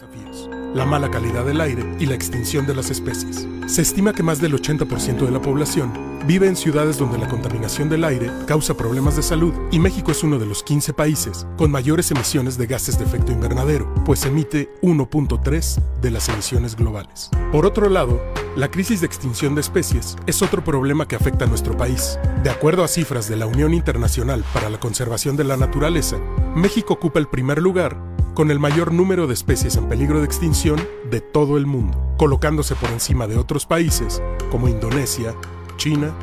Desafíos: la mala calidad del aire y la extinción de las especies. Se estima que más del 80% de la población vive en ciudades donde la contaminación del aire causa problemas de salud, y México es uno de los 15 países con mayores emisiones de gases de efecto invernadero, pues emite 1.3 de las emisiones globales. Por otro lado, la crisis de extinción de especies es otro problema que afecta a nuestro país. De acuerdo a cifras de la Unión Internacional para la Conservación de la Naturaleza, México ocupa el primer lugar con el mayor número de especies en peligro de extinción de todo el mundo, colocándose por encima de otros países como Indonesia, China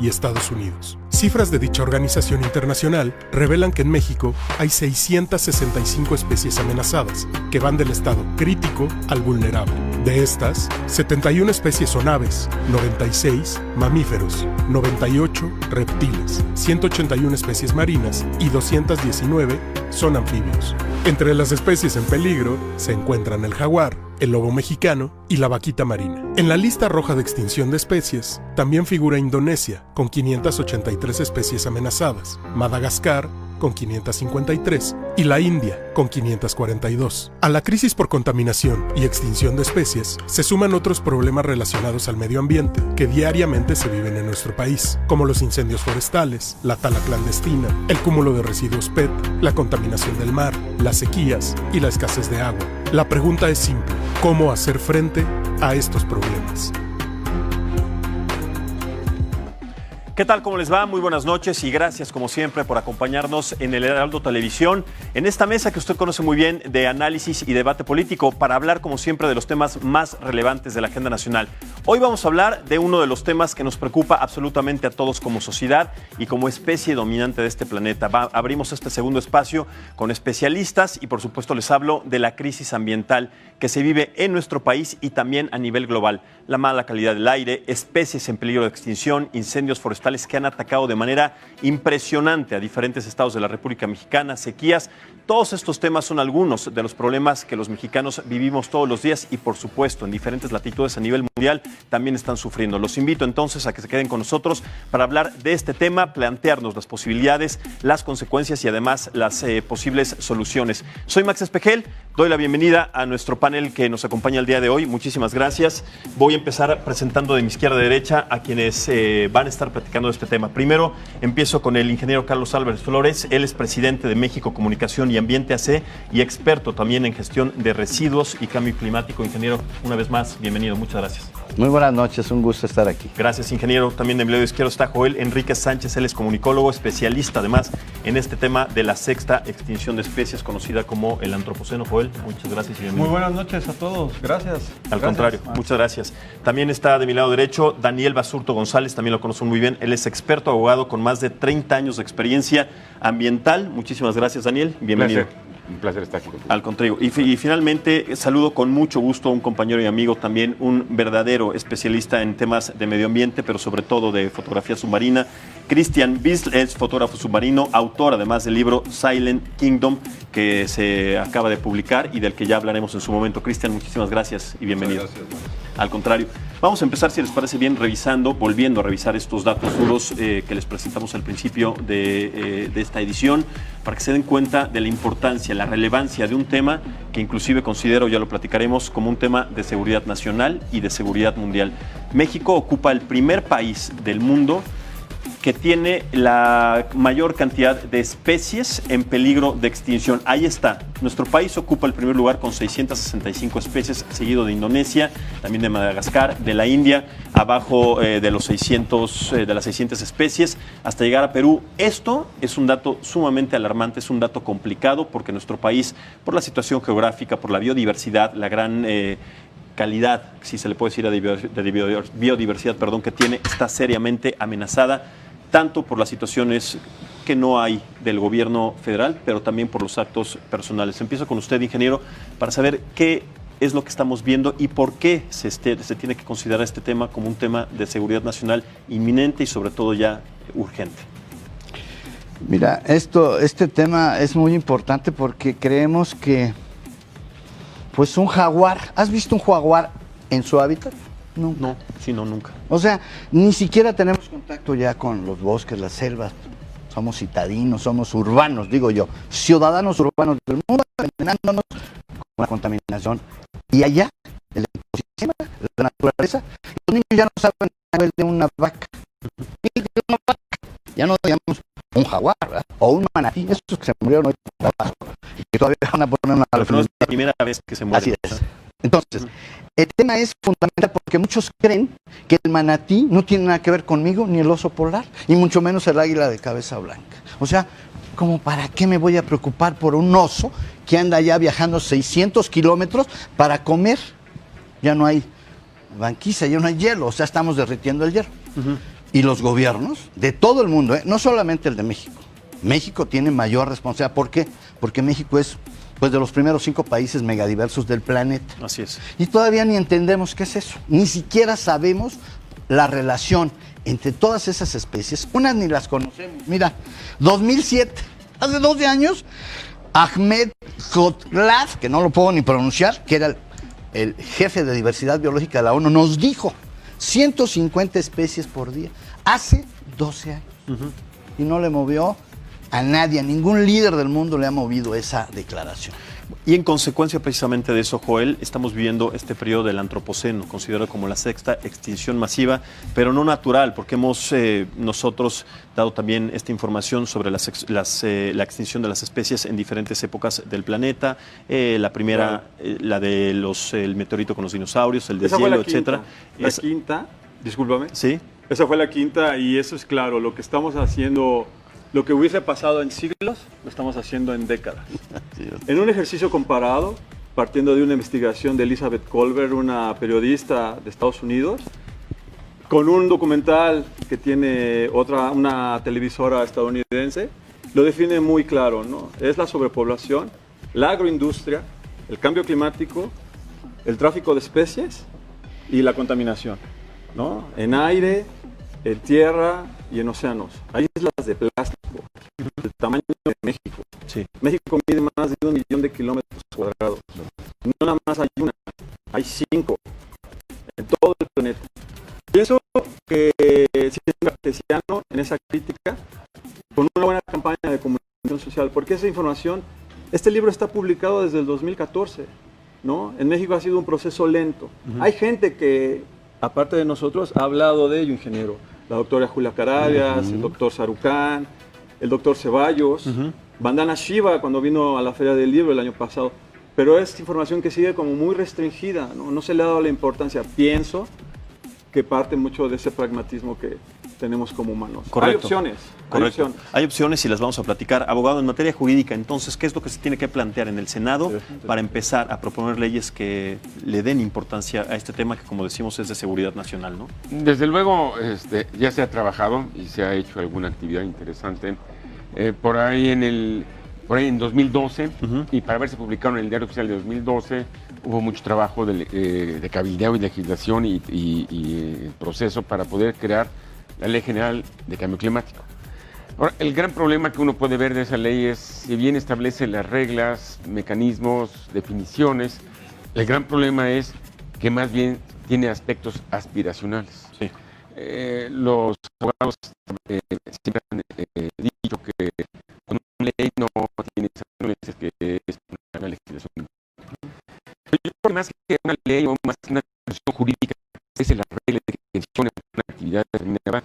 y Estados Unidos. Cifras de dicha organización internacional revelan que en México hay 665 especies amenazadas, que van del estado crítico al vulnerable. De estas, 71 especies son aves, 96 mamíferos, 98 reptiles, 181 especies marinas y 219 son anfibios. Entre las especies en peligro se encuentran el jaguar, el lobo mexicano y la vaquita marina. En la lista roja de extinción de especies también figura Indonesia, con 583 especies amenazadas, Madagascar, con 553, y la India, con 542. A la crisis por contaminación y extinción de especies se suman otros problemas relacionados al medio ambiente que diariamente se viven en nuestro país, como los incendios forestales, la tala clandestina, el cúmulo de residuos PET, la contaminación del mar, las sequías y la escasez de agua. La pregunta es simple: ¿cómo hacer frente a estos problemas? ¿Qué tal? ¿Cómo les va? Muy buenas noches y gracias como siempre por acompañarnos en el Heraldo Televisión, en esta mesa que usted conoce muy bien de análisis y debate político, para hablar como siempre de los temas más relevantes de la agenda nacional. Hoy vamos a hablar de uno de los temas que nos preocupa absolutamente a todos como sociedad y como especie dominante de este planeta. Abrimos este segundo espacio con especialistas y por supuesto les hablo de la crisis ambiental que se vive en nuestro país y también a nivel global. La mala calidad del aire, especies en peligro de extinción, incendios forestales que han atacado de manera impresionante a diferentes estados de la República Mexicana, sequías. Todos estos temas son algunos de los problemas que los mexicanos vivimos todos los días y por supuesto en diferentes latitudes a nivel mundial también están sufriendo. Los invito entonces a que se queden con nosotros para hablar de este tema, plantearnos las posibilidades, las consecuencias y además las posibles soluciones. Soy Max Espejel, doy la bienvenida a nuestro panel que nos acompaña el día de hoy. Muchísimas gracias. Voy a empezar presentando de mi izquierda a derecha a quienes van a estar platicando de este tema. Primero empiezo con el ingeniero Carlos Álvarez Flores. Él es presidente de México Comunicación y Ambiente AC y experto también en gestión de residuos y cambio climático. Ingeniero, una vez más, bienvenido. Muchas gracias. Muy buenas noches, un gusto estar aquí. Gracias, ingeniero. También de mi lado izquierdo está Joel Enríquez Sánchez. Él es comunicólogo, especialista además en este tema de la sexta extinción de especies, conocida como el antropoceno. Joel, muchas gracias y bienvenido. Muy buenas noches a todos. Gracias. Al contrario, muchas gracias. También está de mi lado derecho Daniel Basurto González, también lo conozco muy bien. Él es experto abogado con más de 30 años de experiencia ambiental. Muchísimas gracias, Daniel. Bienvenido. Un placer estar aquí contigo. Al contrario. Y finalmente saludo con mucho gusto a un compañero y amigo también, un verdadero especialista en temas de medio ambiente, pero sobre todo de fotografía submarina. Cristian Bisl es fotógrafo submarino, autor además del libro Silent Kingdom, que se acaba de publicar y del que ya hablaremos en su momento. Cristian, muchísimas gracias y bienvenido. Muchas gracias. Al contrario. Vamos a empezar, si les parece bien, volviendo a revisar estos datos duros que les presentamos al principio de esta edición, para que se den cuenta de la importancia, la relevancia de un tema que inclusive considero, ya lo platicaremos, como un tema de seguridad nacional y de seguridad mundial. México ocupa el primer país del mundo que tiene la mayor cantidad de especies en peligro de extinción. Ahí está. Nuestro país ocupa el primer lugar con 665 especies, seguido de Indonesia, también de Madagascar, de la India, abajo de las 600 especies, hasta llegar a Perú. Esto es un dato sumamente alarmante, es un dato complicado, porque nuestro país, por la situación geográfica, por la biodiversidad, la gran calidad, si se le puede decir, de biodiversidad, que tiene, está seriamente amenazada, tanto por las situaciones que no hay del gobierno federal, pero también por los actos personales. Empiezo con usted, ingeniero, para saber qué es lo que estamos viendo y por qué se tiene que considerar este tema como un tema de seguridad nacional inminente y sobre todo ya urgente. Mira, este tema es muy importante porque creemos que pues un jaguar, ¿has visto un jaguar en su hábitat? No, nunca. O sea, ni siquiera tenemos contacto ya con los bosques, las selvas. Somos citadinos, somos urbanos, digo yo, ciudadanos urbanos del mundo, envenenándonos con la contaminación. Y allá, el ecosistema, la naturaleza, los niños ya no saben nivel de una vaca. Ya no digamos un jaguar, ¿verdad? O un manatí, esos que se murieron hoy por abajo, y que todavía van a poner una... Pero no es la primera vez que se muere. Así es. Entonces, el tema es fundamental porque muchos creen que el manatí no tiene nada que ver conmigo, ni el oso polar, y mucho menos el águila de cabeza blanca. O sea, ¿como para qué me voy a preocupar por un oso que anda ya viajando 600 kilómetros para comer? Ya no hay banquisa, ya no hay hielo, o sea, estamos derritiendo el hielo. Y los gobiernos de todo el mundo, no solamente el de México. México tiene mayor responsabilidad. ¿Por qué? Porque México es pues, de los primeros 5 países megadiversos del planeta. Así es. Y todavía ni entendemos qué es eso. Ni siquiera sabemos la relación entre todas esas especies. Unas ni las conocemos. Mira, 2007, hace 12 años, Ahmed Kotlad, que no lo puedo ni pronunciar, que era el jefe de diversidad biológica de la ONU, nos dijo 150 especies por día, hace 12 años. Y no le movió a nadie, a ningún líder del mundo le ha movido esa declaración. Y en consecuencia precisamente de eso, Joel, estamos viviendo este periodo del antropoceno, considerado como la 6ª extinción masiva, pero no natural, porque hemos nosotros dado también esta información sobre la extinción de las especies en diferentes épocas del planeta. La primera, la de el meteorito con los dinosaurios, el deshielo, etcétera. La quinta, discúlpame. Sí. Esa fue la quinta y eso es claro, lo que estamos haciendo, lo que hubiese pasado en siglos, lo estamos haciendo en décadas. En un ejercicio comparado, partiendo de una investigación de Elizabeth Kolbert, una periodista de Estados Unidos, con un documental que tiene una televisora estadounidense, lo define muy claro, ¿no? Es la sobrepoblación, la agroindustria, el cambio climático, el tráfico de especies y la contaminación, ¿no? En aire, en tierra y en océanos. Hay islas de plástico del tamaño de México. Sí. México mide más de 1 millón de kilómetros cuadrados. No nada más hay una, hay 5 en todo el planeta. Pienso que siendo cartesiano en esa crítica, con una buena campaña de comunicación social, porque esa información, este libro está publicado desde el 2014, ¿no? En México ha sido un proceso lento. Hay gente que, aparte de nosotros, ha hablado de ello, ingeniero. La doctora Julia Carabias, el doctor Sarucán, el doctor Ceballos, Vandana Shiva cuando vino a la Feria del Libro el año pasado. Pero es información que sigue como muy restringida, ¿no? No se le ha dado la importancia. Pienso que parte mucho de ese pragmatismo que tenemos como humanos. Correcto. Hay opciones. Correcto. Hay opciones y las vamos a platicar. Abogado, en materia jurídica, entonces, ¿qué es lo que se tiene que plantear en el Senado para empezar a proponer leyes que le den importancia a este tema que, como decimos, es de seguridad nacional, ¿no? Desde luego, ya se ha trabajado y se ha hecho alguna actividad interesante. Por ahí en 2012, y para haberse publicado en el Diario Oficial de 2012, hubo mucho trabajo de cabildeo y legislación y proceso para poder crear la Ley General de Cambio Climático. Ahora, el gran problema que uno puede ver de esa ley es, si bien establece las reglas, mecanismos, definiciones, el gran problema es que más bien tiene aspectos aspiracionales. Sí. Los abogados siempre han dicho que con una ley no tiene sanciones, que es una legislación. Yo creo que más que una ley o más que una legislación jurídica, es la regla de que menciona una actividad determinada,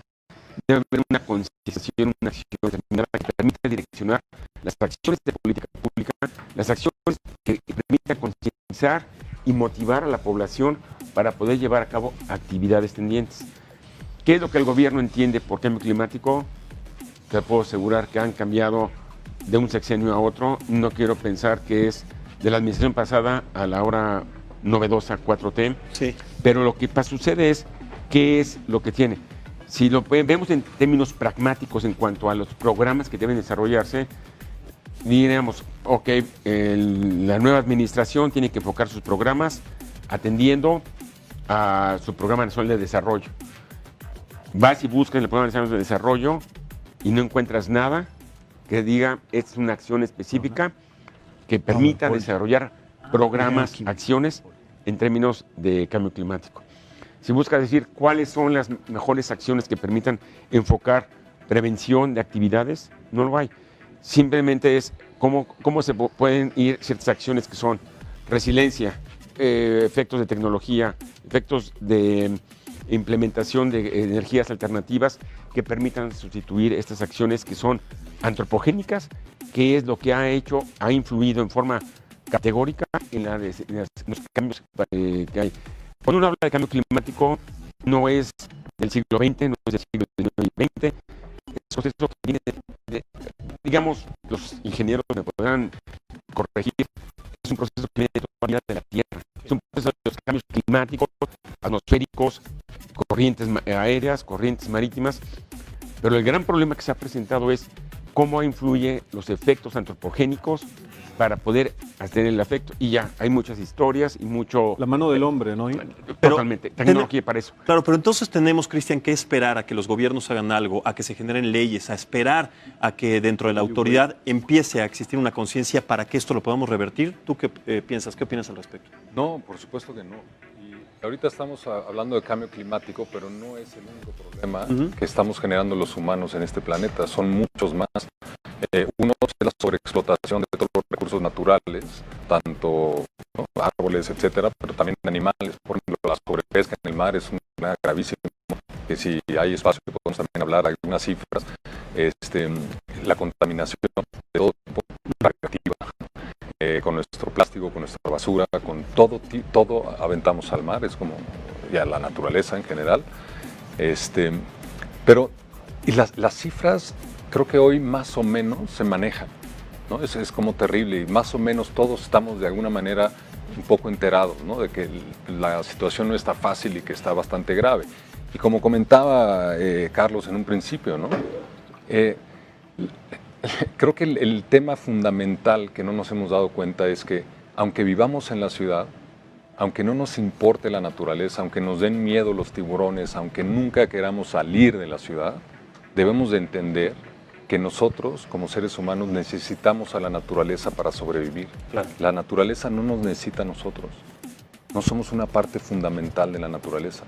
debe haber una concienciación, una acción determinada que permita direccionar las acciones de política pública, las acciones que permitan concientizar y motivar a la población para poder llevar a cabo actividades tendientes. ¿Qué es lo que el gobierno entiende por cambio climático? Te puedo asegurar que han cambiado de un sexenio a otro. No quiero pensar que es de la administración pasada a la ahora novedosa 4T, sí. Pero lo que sucede es, ¿qué es lo que tiene? Si lo vemos en términos pragmáticos en cuanto a los programas que deben desarrollarse, diríamos, ok, la nueva administración tiene que enfocar sus programas atendiendo a su Programa Nacional de Desarrollo. Vas y buscas el Programa Nacional de Desarrollo y no encuentras nada que diga, es una acción específica que permita desarrollar programas, acciones en términos de cambio climático. Si buscas decir cuáles son las mejores acciones que permitan enfocar prevención de actividades, no lo hay. Simplemente es cómo se pueden ir ciertas acciones que son resiliencia, efectos de tecnología, efectos de implementación de energías alternativas que permitan sustituir estas acciones que son antropogénicas, que es lo que ha influido en forma categórica en los cambios que hay. Cuando uno habla de cambio climático, no es del siglo XX, no es del siglo XX, es un proceso que viene digamos, los ingenieros me podrán corregir, es un proceso que viene de toda la vida de la Tierra, es un proceso de los cambios climáticos, atmosféricos, corrientes aéreas, corrientes marítimas, pero el gran problema que se ha presentado es cómo influye los efectos antropogénicos para poder hacer el efecto. Y ya, hay muchas historias y mucho... La mano del hombre, ¿no? Totalmente, tecnología para eso. Claro, pero entonces tenemos, Cristian, que esperar a que los gobiernos hagan algo, a que se generen leyes, a esperar a que dentro de la autoridad empiece a existir una conciencia para que esto lo podamos revertir. ¿Tú qué piensas? ¿Qué opinas al respecto? No, por supuesto que no. Y ahorita estamos hablando de cambio climático, pero no es el único problema que estamos generando los humanos en este planeta. Son muchos más. Uno es la sobreexplotación de todos los recursos naturales, tanto árboles, etcétera, pero también animales. Por ejemplo, la sobrepesca en el mar es un problema gravísimo, que si hay espacio podemos también hablar de algunas cifras. La contaminación de todo tipo radioactiva, con nuestro plástico, con nuestra basura, con todo aventamos al mar, es como y a la naturaleza en general. Pero y las cifras creo que hoy más o menos se manejan, ¿no? Es como terrible y más o menos todos estamos de alguna manera un poco enterados, ¿no? De que la situación no está fácil y que está bastante grave. Y como comentaba Carlos en un principio, ¿no? Creo que el tema fundamental que no nos hemos dado cuenta es que aunque vivamos en la ciudad, aunque no nos importe la naturaleza, aunque nos den miedo los tiburones, aunque nunca queramos salir de la ciudad, debemos de entender que nosotros, como seres humanos, necesitamos a la naturaleza para sobrevivir. Claro. La naturaleza no nos necesita a nosotros. No somos una parte fundamental de la naturaleza.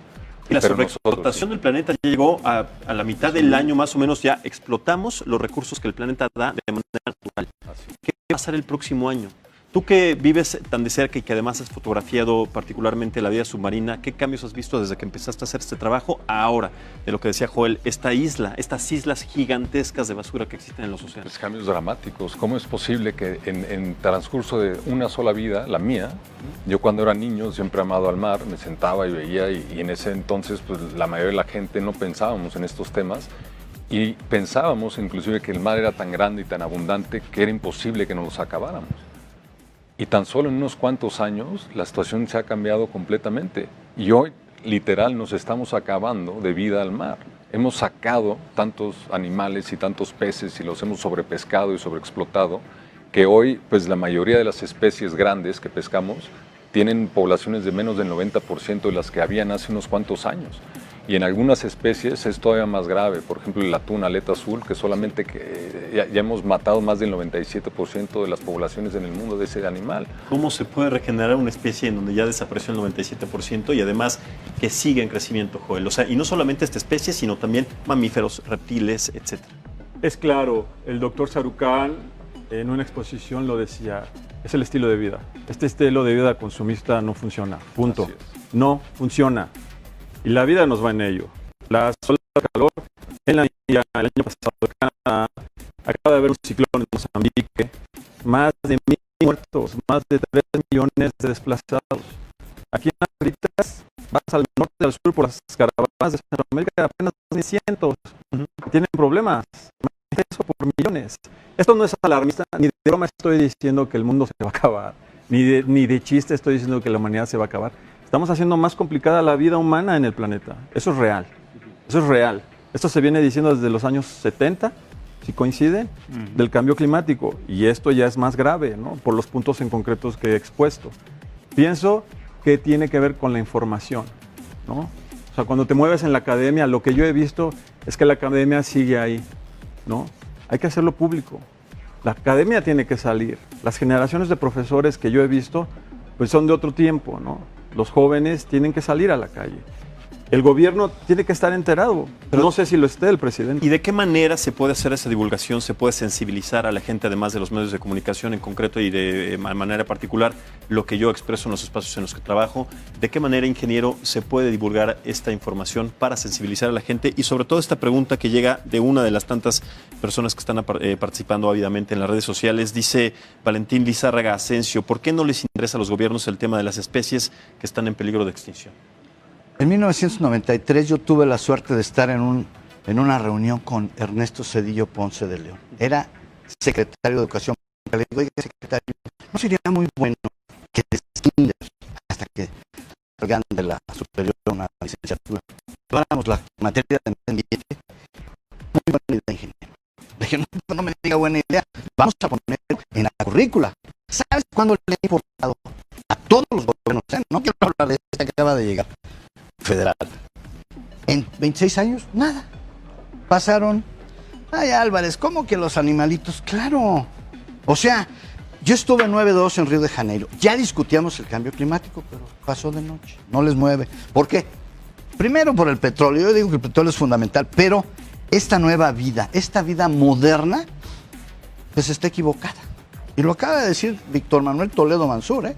Y la Pero sobreexplotación del planeta ya llegó a la mitad del año, más o menos, ya explotamos los recursos que el planeta da de manera natural. ¿Qué va a pasar el próximo año? Tú que vives tan de cerca y que además has fotografiado particularmente la vida submarina, ¿qué cambios has visto desde que empezaste a hacer este trabajo a ahora? De lo que decía Joel, estas islas gigantescas de basura que existen en los océanos. Pues cambios dramáticos. ¿Cómo es posible que en transcurso de una sola vida, la mía, yo cuando era niño siempre he amado al mar, me sentaba y veía y en ese entonces pues la mayoría de la gente no pensábamos en estos temas y pensábamos inclusive que el mar era tan grande y tan abundante que era imposible que nos los acabáramos. Y tan solo en unos cuantos años la situación se ha cambiado completamente. Y hoy, literal, nos estamos acabando de vida al mar. Hemos sacado tantos animales y tantos peces y los hemos sobrepescado y sobreexplotado, que hoy, pues la mayoría de las especies grandes que pescamos tienen poblaciones de menos del 90% de las que habían hace unos cuantos años. Y en algunas especies es todavía más grave, por ejemplo el atún aleta azul, que solamente ya hemos matado más del 97% de las poblaciones en el mundo de ese animal. ¿Cómo se puede regenerar una especie en donde ya desapareció el 97% y además que sigue en crecimiento, Joel? O sea, y no solamente esta especie, sino también mamíferos, reptiles, etc. Es claro, el doctor Sarucán en una exposición lo decía, es el estilo de vida. Este estilo de vida consumista no funciona, punto. No funciona. Y la vida nos va en ello. Las olas de calor en la India, el año pasado en Canadá, acaba de haber un ciclón en Mozambique, más de 1,000 muertos, más de 3 millones de desplazados. Aquí en las Ritas, vas al norte y al sur por las caravanas de Centroamérica, apenas 200. Tienen problemas. Eso por millones. Esto no es alarmista, ni de broma estoy diciendo que el mundo se va a acabar, ni de chiste estoy diciendo que la humanidad se va a acabar. Estamos haciendo más complicada la vida humana en el planeta. Eso es real. Eso es real. Esto se viene diciendo desde los años 70, si coinciden, del cambio climático. Y esto ya es más grave, ¿no? Por los puntos en concretos que he expuesto. Pienso que tiene que ver con la información, ¿no? O sea, cuando te mueves en la academia, lo que yo he visto es que la academia sigue ahí, ¿no? Hay que hacerlo público. La academia tiene que salir. Las generaciones de profesores que yo he visto, pues son de otro tiempo, ¿no? Los jóvenes tienen que salir a la calle. el gobierno tiene que estar enterado. Pero no sé si lo esté el presidente. ¿Y de qué manera se puede hacer esa divulgación? ¿Se puede sensibilizar a la gente, además de los medios de comunicación en concreto y de manera particular, lo que yo expreso en los espacios en los que trabajo? ¿De qué manera, ingeniero, se puede divulgar esta información para sensibilizar a la gente? Y sobre todo esta pregunta que llega de una de las tantas personas que están participando ávidamente en las redes sociales. Dice Valentín Lizárraga Asensio, ¿por qué no les interesa a los gobiernos el tema de las especies que están en peligro de extinción? En 1993 yo tuve la suerte de estar en una reunión con Ernesto Zedillo Ponce de León. Era secretario de Educación. Le digo, oiga, secretario, ¿no sería muy bueno que desde kinder hasta que salgan de la superior a una licenciatura lleváramos la materia de medio ambiente? Muy buena idea, ingeniero. Le dije, no me diga buena idea, vamos a poner en la currícula. ¿Sabes cuándo le he importado a todos los gobiernos? No quiero hablar de esta que acaba de llegar. Federal. En 26 años, nada. Pasaron. Ay, Álvarez, ¿cómo que los animalitos? Claro. O sea, yo estuve 9-2 en Río de Janeiro. Ya discutíamos el cambio climático, pero pasó de noche. No les mueve. ¿Por qué? Primero por el petróleo. Yo digo que el petróleo es fundamental, pero esta nueva vida, esta vida moderna, pues está equivocada. Y lo acaba de decir Víctor Manuel Toledo Mansur, ¿eh?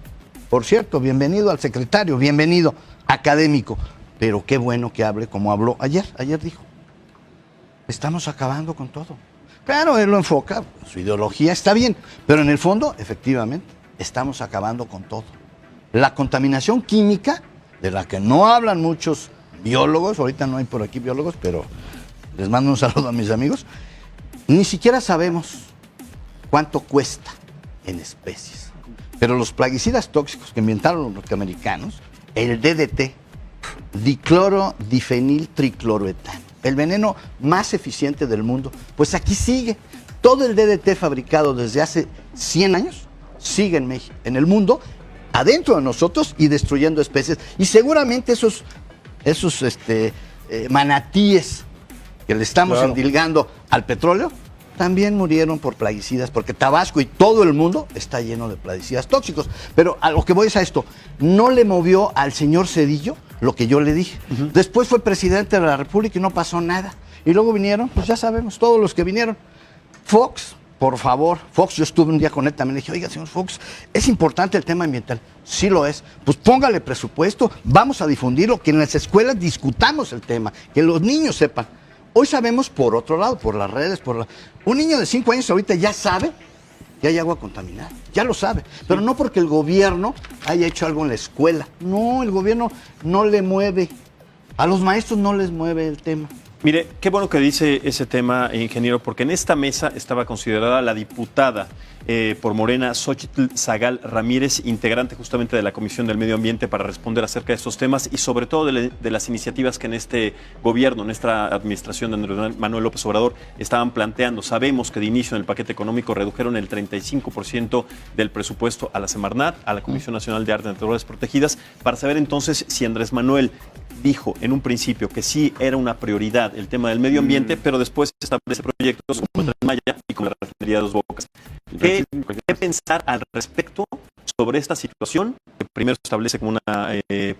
Por cierto, bienvenido al secretario, bienvenido, académico. Pero qué bueno que hable como habló ayer. Ayer dijo, estamos acabando con todo. Claro, él lo enfoca, su ideología está bien, pero en el fondo, efectivamente, estamos acabando con todo. La contaminación química, de la que no hablan muchos biólogos, ahorita no hay por aquí biólogos, pero les mando un saludo a mis amigos, ni siquiera sabemos cuánto cuesta en especies. Pero los plaguicidas tóxicos que inventaron los norteamericanos, el DDT, diclorodifeniltricloroetano, el veneno más eficiente del mundo, pues aquí sigue. Todo el DDT fabricado desde hace 100 años sigue en México, en el mundo, adentro de nosotros y destruyendo especies. Y seguramente esos manatíes que le estamos endilgando al petróleo también murieron por plaguicidas, porque Tabasco y todo el mundo está lleno de plaguicidas tóxicos. Pero a lo que voy es a esto, no le movió al señor Zedillo lo que yo le dije. Después fue presidente de la República y no pasó nada. Y luego vinieron, pues ya sabemos, todos los que vinieron. Fox, por favor, Fox, yo estuve un día con él también, le dije, oiga, señor Fox, ¿es importante el tema ambiental? Sí lo es. Pues póngale presupuesto, vamos a difundirlo, que en las escuelas discutamos el tema, que los niños sepan. Hoy sabemos por otro lado, por las redes, un niño de 5 años ahorita ya sabe que hay agua contaminada, ya lo sabe, pero no porque el gobierno haya hecho algo en la escuela. No, el gobierno no le mueve, a los maestros no les mueve el tema. Mire, qué bueno que dice ese tema, ingeniero, porque en esta mesa estaba considerada la diputada por Morena, Xóchitl Zagal Ramírez, integrante justamente de la Comisión del Medio Ambiente, para responder acerca de estos temas y sobre todo de las iniciativas que en este gobierno, en esta administración de Andrés Manuel López Obrador estaban planteando. Sabemos que de inicio en el paquete económico redujeron el 35% del presupuesto a la Semarnat, a la Comisión Nacional de Áreas Naturales Protegidas, para saber entonces si Andrés Manuel dijo en un principio que sí era una prioridad el tema del medio ambiente, pero después establece proyectos como el Tren Maya y como la refinería de Dos Bocas. ¿Qué pensar al respecto sobre esta situación? Que primero se establece como una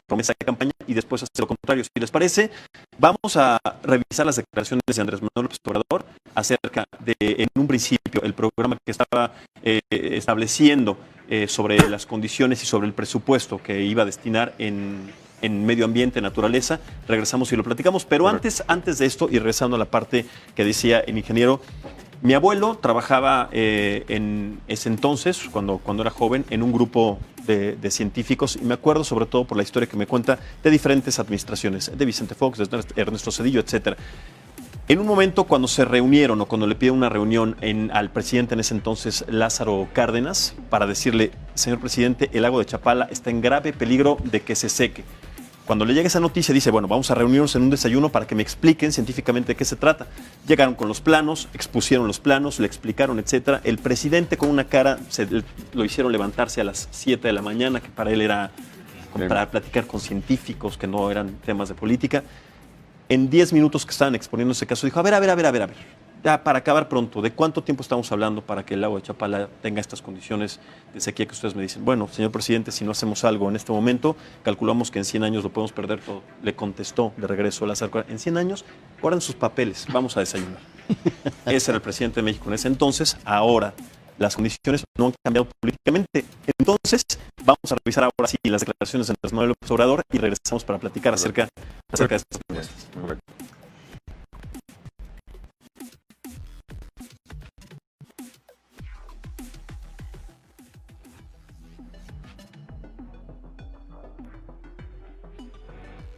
promesa de campaña y después hace lo contrario. Si les parece, vamos a revisar las declaraciones de Andrés Manuel López Obrador acerca de, en un principio, el programa que estaba estableciendo sobre las condiciones y sobre el presupuesto que iba a destinar en medio ambiente, naturaleza. Regresamos y lo platicamos, pero antes de esto, y regresando a la parte que decía el ingeniero, mi abuelo trabajaba en ese entonces, cuando era joven, en un grupo de científicos, y me acuerdo sobre todo por la historia que me cuenta de diferentes administraciones, de Vicente Fox, de Ernesto Zedillo, etcétera. En un momento, cuando se reunieron o cuando le piden una reunión al presidente en ese entonces, Lázaro Cárdenas, para decirle, señor presidente, el lago de Chapala está en grave peligro de que se seque. Cuando le llega esa noticia, dice, bueno, vamos a reunirnos en un desayuno para que me expliquen científicamente de qué se trata. Llegaron con los planos, expusieron los planos, le explicaron, etcétera. El presidente, con una cara, lo hicieron levantarse a las 7 de la mañana, que para él era para platicar con científicos que no eran temas de política. En 10 minutos que estaban exponiendo ese caso, dijo, a ver, Ya, para acabar pronto, ¿de cuánto tiempo estamos hablando para que el lago de Chapala tenga estas condiciones de sequía que ustedes me dicen? Bueno, señor presidente, si no hacemos algo en este momento, calculamos que en 100 años lo podemos perder todo. Le contestó de regreso Lázaro Cárdenas, en 100 años, guarden sus papeles, vamos a desayunar. Ese era el presidente de México en ese entonces. Ahora, las condiciones no han cambiado políticamente. Entonces, vamos a revisar ahora sí las declaraciones de Andrés Manuel López Obrador y regresamos para platicar acerca de estas propuestas. Correcto.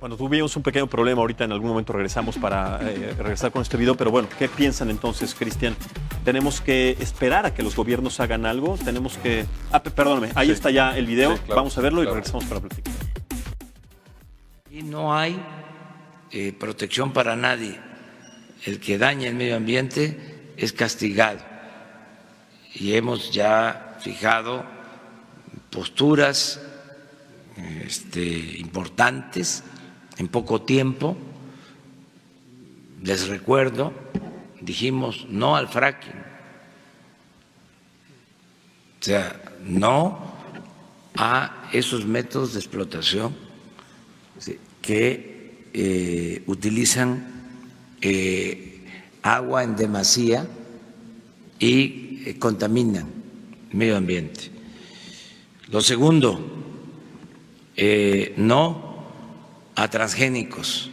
Bueno, tuvimos un pequeño problema ahorita, en algún momento regresamos para regresar con este video, pero bueno, ¿qué piensan entonces, Cristian? ¿Tenemos que esperar a que los gobiernos hagan algo? Tenemos que... perdóname, ahí está ya el video, Sí, claro, vamos a verlo y claro. regresamos para platicar. Y no hay protección para nadie. El que daña el medio ambiente es castigado. Y hemos ya fijado posturas importantes en poco tiempo. Les recuerdo, dijimos no al fracking, o sea, no a esos métodos de explotación que utilizan agua en demasía y contaminan el medio ambiente. Lo segundo, no a transgénicos.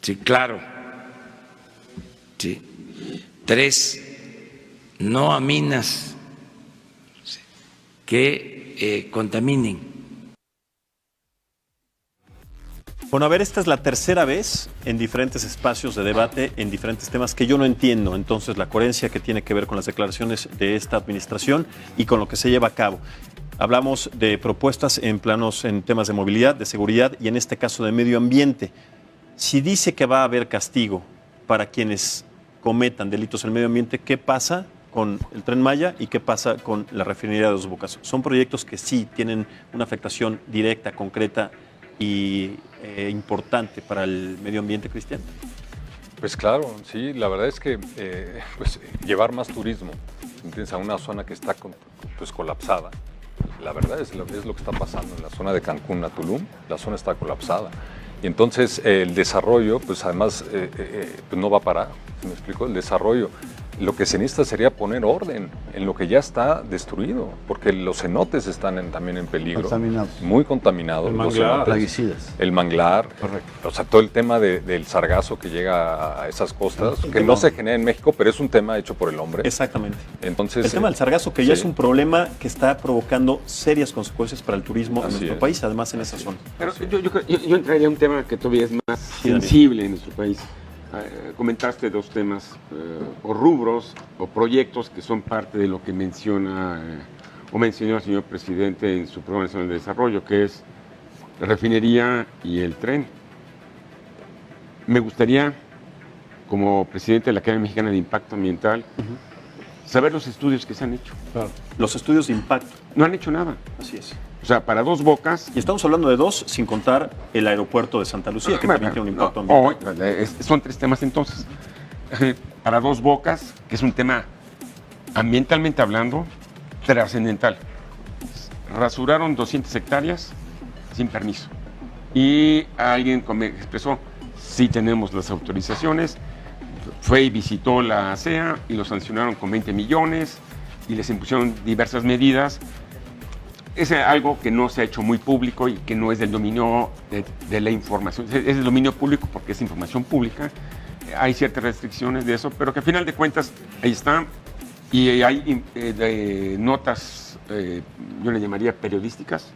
Sí, claro. Sí. 3, no a minas que contaminen. Bueno, a ver, esta es la tercera vez en diferentes espacios de debate, en diferentes temas que yo no entiendo. Entonces, la coherencia que tiene que ver con las declaraciones de esta administración y con lo que se lleva a cabo. Hablamos de propuestas en planos, en temas de movilidad, de seguridad y en este caso de medio ambiente. Si dice que va a haber castigo para quienes cometan delitos en el medio ambiente, ¿qué pasa con el Tren Maya y qué pasa con la refinería de Dos Bocas? Son proyectos que sí tienen una afectación directa, concreta y importante para el medio ambiente, Cristian. Pues claro, sí, la verdad es que pues, llevar más turismo, ¿entiendes? A una zona que está pues, colapsada. La verdad es lo que está pasando en la zona de Cancún a Tulum, la zona está colapsada. Y entonces el desarrollo, pues además pues no va a parar, ¿sí me explico? El desarrollo, lo que se necesita sería poner orden en lo que ya está destruido, porque los cenotes están también en peligro. Contaminados. Muy contaminados. El los manglar. cenotes. Plaguicidas. El manglar, Correcto. o sea, todo el tema del sargazo que llega a esas costas, que no se genera en México, pero es un tema hecho por el hombre. Exactamente. Entonces, El tema del sargazo, que ya sí. es un problema que está provocando serias consecuencias para el turismo en Así nuestro es. país, además en esa zona. Pero yo entraría a un tema que todavía es más Daniel. sensible en nuestro país. Comentaste dos temas o rubros o proyectos que son parte de lo que menciona o mencionó el señor presidente en su programa nacional de desarrollo, que es la refinería y el tren. Me gustaría, como presidente de la Academia Mexicana de Impacto Ambiental, saber los estudios que se han hecho. Los estudios de impacto, No han hecho nada. así es. O sea, para Dos Bocas. Y estamos hablando de dos, sin contar el aeropuerto de Santa Lucía, que también tiene un impacto No, ambiental. son tres temas entonces. Para Dos Bocas, que es un tema ambientalmente hablando, trascendental. Rasuraron 200 hectáreas sin permiso. Y alguien me expresó, sí tenemos las autorizaciones, fue y visitó la ASEA y lo sancionaron con 20 millones y les impusieron diversas medidas. Es algo que no se ha hecho muy público y que no es del dominio de la información. Es del dominio público porque es información pública. Hay ciertas restricciones de eso, pero que al final de cuentas ahí está. Y hay notas, yo le llamaría periodísticas,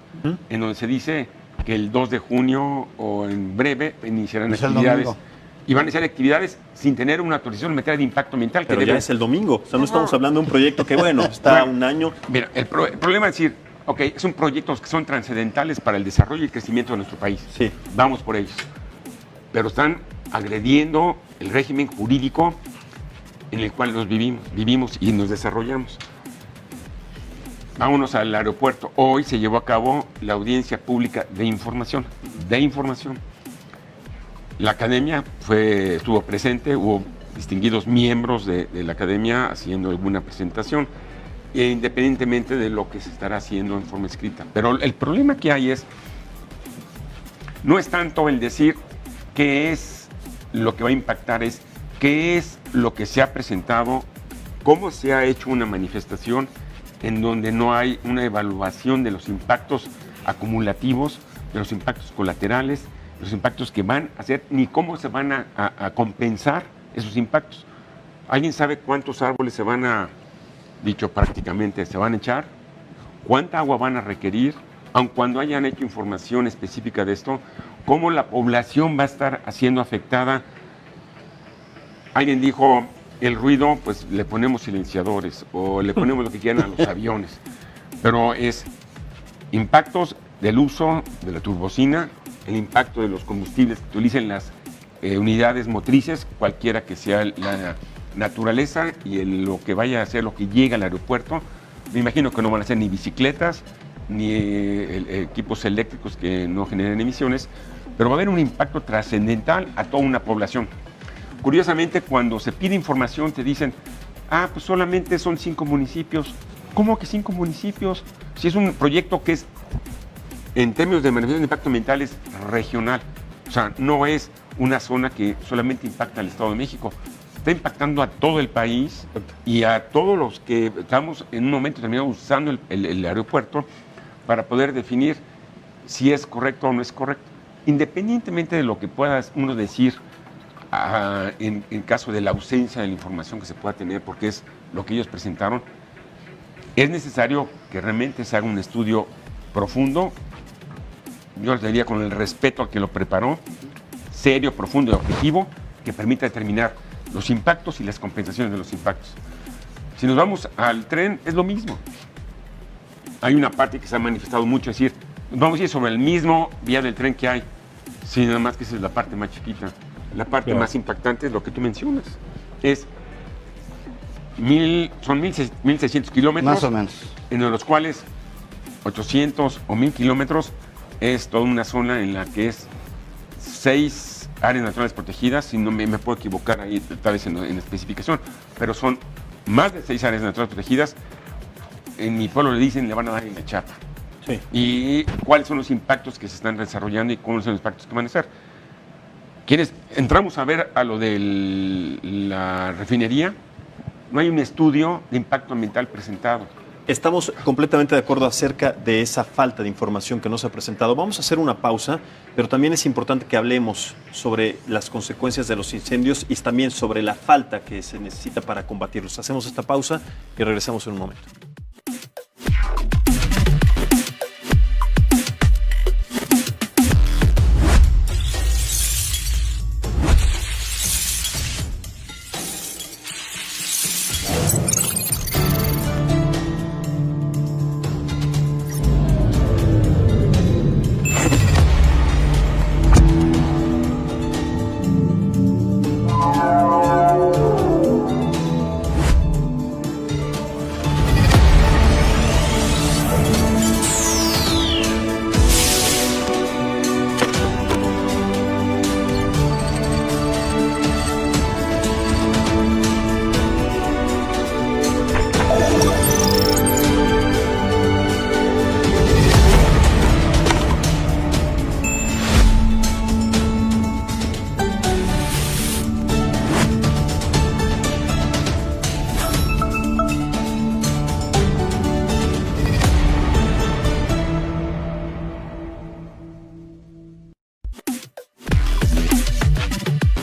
en donde se dice que el 2 de junio o en breve iniciarán Es el actividades. domingo. Y van a iniciar actividades sin tener una autorización en materia de impacto ambiental. Pero que ya debe- es el domingo, o sea, no estamos hablando de un proyecto que, bueno, está un año. Mira, el problema es decir, ok, son proyectos que son trascendentales para el desarrollo y el crecimiento de nuestro país. Sí. Vamos por ellos. Pero están agrediendo el régimen jurídico en el cual nos vivimos y nos desarrollamos. Vámonos al aeropuerto. Hoy se llevó a cabo la audiencia pública de información. La academia estuvo presente, hubo distinguidos miembros de la academia haciendo alguna presentación, independientemente de lo que se estará haciendo en forma escrita. Pero el problema que hay no es tanto el decir qué es lo que va a impactar, es qué es lo que se ha presentado, cómo se ha hecho una manifestación en donde no hay una evaluación de los impactos acumulativos, de los impactos colaterales, de los impactos que van a hacer, ni cómo se van a compensar esos impactos. ¿Alguien sabe cuántos árboles se van a, dicho prácticamente, se van a echar? ¿Cuánta agua van a requerir? Aun cuando hayan hecho información específica de esto, ¿cómo la población va a estar siendo afectada? Alguien dijo, el ruido, pues le ponemos silenciadores o le ponemos lo que quieran a los aviones. Pero es impactos del uso de la turbocina, el impacto de los combustibles que utilicen las unidades motrices, cualquiera que sea la naturaleza y lo que vaya a ser lo que llega al aeropuerto. Me imagino que no van a ser ni bicicletas, ni equipos eléctricos que no generen emisiones, pero va a haber un impacto trascendental a toda una población. Curiosamente, cuando se pide información te dicen, pues solamente son 5 municipios. ¿Cómo que 5 municipios? Si es un proyecto que es, en términos de manifestación de impacto ambiental, es regional. O sea, no es una zona que solamente impacta al Estado de México. Está impactando a todo el país y a todos los que estamos en un momento determinado usando el aeropuerto para poder definir si es correcto o no es correcto. Independientemente de lo que pueda uno decir en caso de la ausencia de la información que se pueda tener, porque es lo que ellos presentaron, es necesario que realmente se haga un estudio profundo, yo les diría con el respeto a quien lo preparó, serio, profundo y objetivo, que permita determinar los impactos y las compensaciones de los impactos. Si nos vamos al tren, es lo mismo. Hay una parte que se ha manifestado mucho, es decir, vamos a ir sobre el mismo vía del tren que hay, sí, nada más que esa es la parte más chiquita. La parte más impactante es lo que tú mencionas. Son 1.600 kilómetros. Más o menos. En los cuales 800 o 1.000 kilómetros es toda una zona en la que es 6 áreas naturales protegidas, si no me puedo equivocar ahí tal vez en la especificación, pero son más de 6 áreas naturales protegidas. En mi pueblo le dicen, le van a dar en la chapa. Sí. Y cuáles son los impactos que se están desarrollando y cuáles son los impactos que van a ser. ¿Quieres? Entramos a ver a lo de la refinería. No hay un estudio de impacto ambiental presentado. Estamos completamente de acuerdo acerca de esa falta de información que no se ha presentado. Vamos a hacer una pausa, pero también es importante que hablemos sobre las consecuencias de los incendios y también sobre la falta que se necesita para combatirlos. Hacemos esta pausa y regresamos en un momento.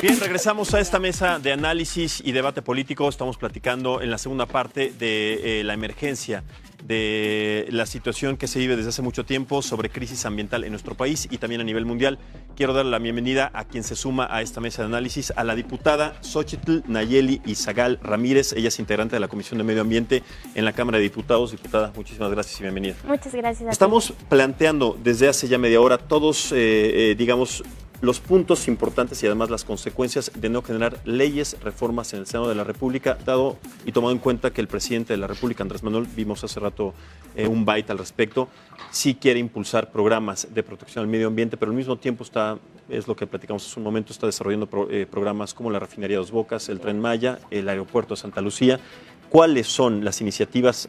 Bien, regresamos a esta mesa de análisis y debate político. Estamos platicando en la segunda parte de la emergencia, de la situación que se vive desde hace mucho tiempo sobre crisis ambiental en nuestro país y también a nivel mundial. Quiero darle la bienvenida a quien se suma a esta mesa de análisis, a la diputada Xóchitl Nayeli Izagal Ramírez. Ella es integrante de la Comisión de Medio Ambiente en la Cámara de Diputados. Diputada, muchísimas gracias y bienvenida. Muchas gracias. Estamos planteando desde hace ya media hora todos, digamos, los puntos importantes y además las consecuencias de no generar leyes, reformas en el Senado de la República, dado y tomado en cuenta que el presidente de la República, Andrés Manuel, vimos hace rato un byte al respecto, sí quiere impulsar programas de protección al medio ambiente, pero al mismo tiempo es lo que platicamos hace un momento, está desarrollando programas como la refinería Dos Bocas, el Tren Maya, el aeropuerto de Santa Lucía. ¿Cuáles son las iniciativas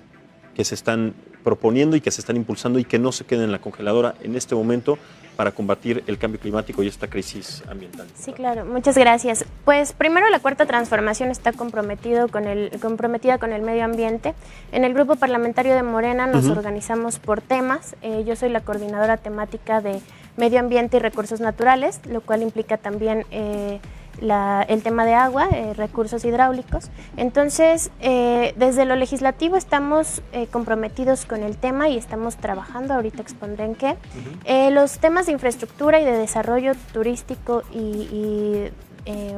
que se están proponiendo y que se están impulsando y que no se queden en la congeladora en este momento para combatir el cambio climático y esta crisis ambiental? Sí, claro, muchas gracias. Pues primero, la Cuarta Transformación está comprometida con el medio ambiente. En el grupo parlamentario de Morena nos organizamos por temas. Yo soy la coordinadora temática de medio ambiente y recursos naturales, lo cual implica también el tema de agua, recursos hidráulicos. Entonces, desde lo legislativo estamos comprometidos con el tema y estamos trabajando, ahorita expondré en qué. Los temas de infraestructura y de desarrollo turístico y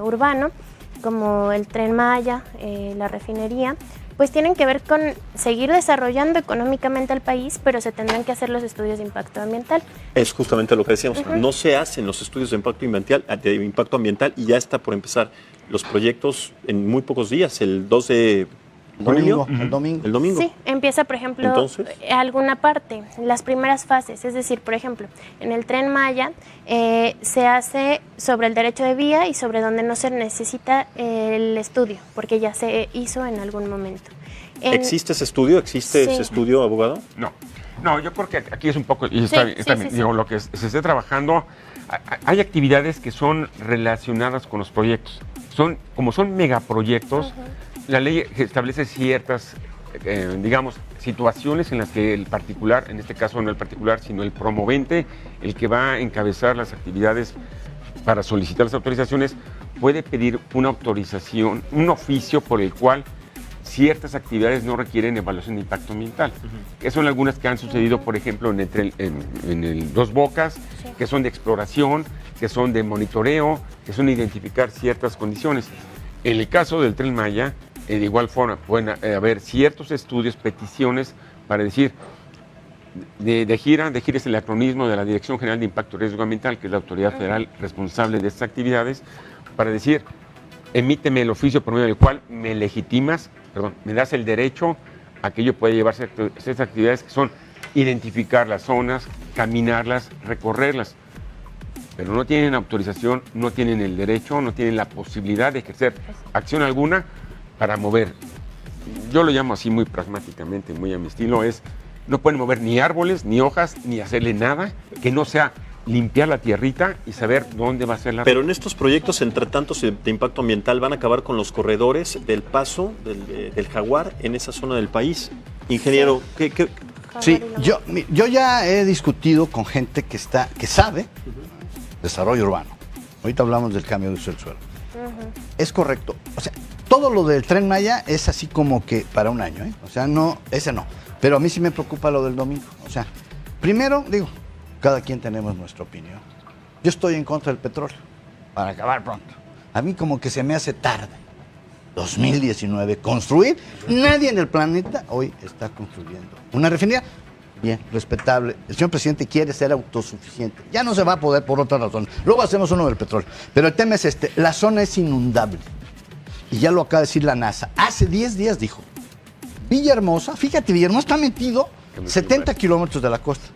urbano, como el Tren Maya, la refinería, pues tienen que ver con seguir desarrollando económicamente al país, pero se tendrán que hacer los estudios de impacto ambiental. Es justamente lo que decíamos, no se hacen los estudios de impacto ambiental y ya está por empezar los proyectos en muy pocos días, el 2 de julio. El domingo. El domingo. Sí, empieza, por ejemplo, alguna parte, las primeras fases, es decir, por ejemplo, en el Tren Maya se hace sobre el derecho de vía y sobre donde no se necesita el estudio, porque ya se hizo en algún momento. ¿Existe ese estudio? ¿Existe ese estudio, abogado? No, yo creo que aquí es un poco, y está bien, digo, lo que se esté trabajando, hay actividades que son relacionadas con los proyectos, como son megaproyectos. La ley establece ciertas, digamos, situaciones en las que el particular, en este caso no el particular, sino el promovente, el que va a encabezar las actividades para solicitar las autorizaciones, puede pedir una autorización, un oficio por el cual ciertas actividades no requieren evaluación de impacto ambiental. Que son algunas que han sucedido, por ejemplo, en el Dos Bocas, que son de exploración, que son de monitoreo, que son de identificar ciertas condiciones. En el caso del Tren Maya, de igual forma, pueden haber ciertos estudios, peticiones para decir, de GIRA es el acronismo de la Dirección General de Impacto y Riesgo Ambiental, que es la autoridad federal responsable de estas actividades, para decir, emíteme el oficio por medio del cual me me das el derecho a que yo pueda llevar ciertas actividades que son identificar las zonas, caminarlas, recorrerlas. Pero no tienen autorización, no tienen el derecho, no tienen la posibilidad de ejercer acción alguna para mover. Yo lo llamo así muy pragmáticamente, muy a mi estilo, no pueden mover ni árboles, ni hojas, ni hacerle nada que no sea limpiar la tierrita y saber dónde va a ser la... Pero en estos proyectos, entre tantos de impacto ambiental, van a acabar con los corredores del paso del jaguar en esa zona del país. Ingeniero, ¿qué? Sí, yo ya he discutido con gente que sabe desarrollo urbano. Ahorita hablamos del cambio de uso del suelo. Es correcto. O sea, todo lo del Tren Maya es así como que para un año, ¿eh? O sea, no, ese no. Pero a mí sí me preocupa lo del domingo. O sea, primero, digo, cada quien tenemos nuestra opinión. Yo estoy en contra del petróleo, para acabar pronto. A mí como que se me hace tarde. 2019, construir. Nadie en el planeta hoy está construyendo una refinería. Bien, respetable. El señor presidente quiere ser autosuficiente. Ya no se va a poder por otra razón. Luego hacemos uno del petróleo. Pero el tema es la zona es inundable. Y ya lo acaba de decir la NASA. Hace 10 días dijo, Villahermosa, fíjate, Villahermosa está metido 70 kilómetros de la costa.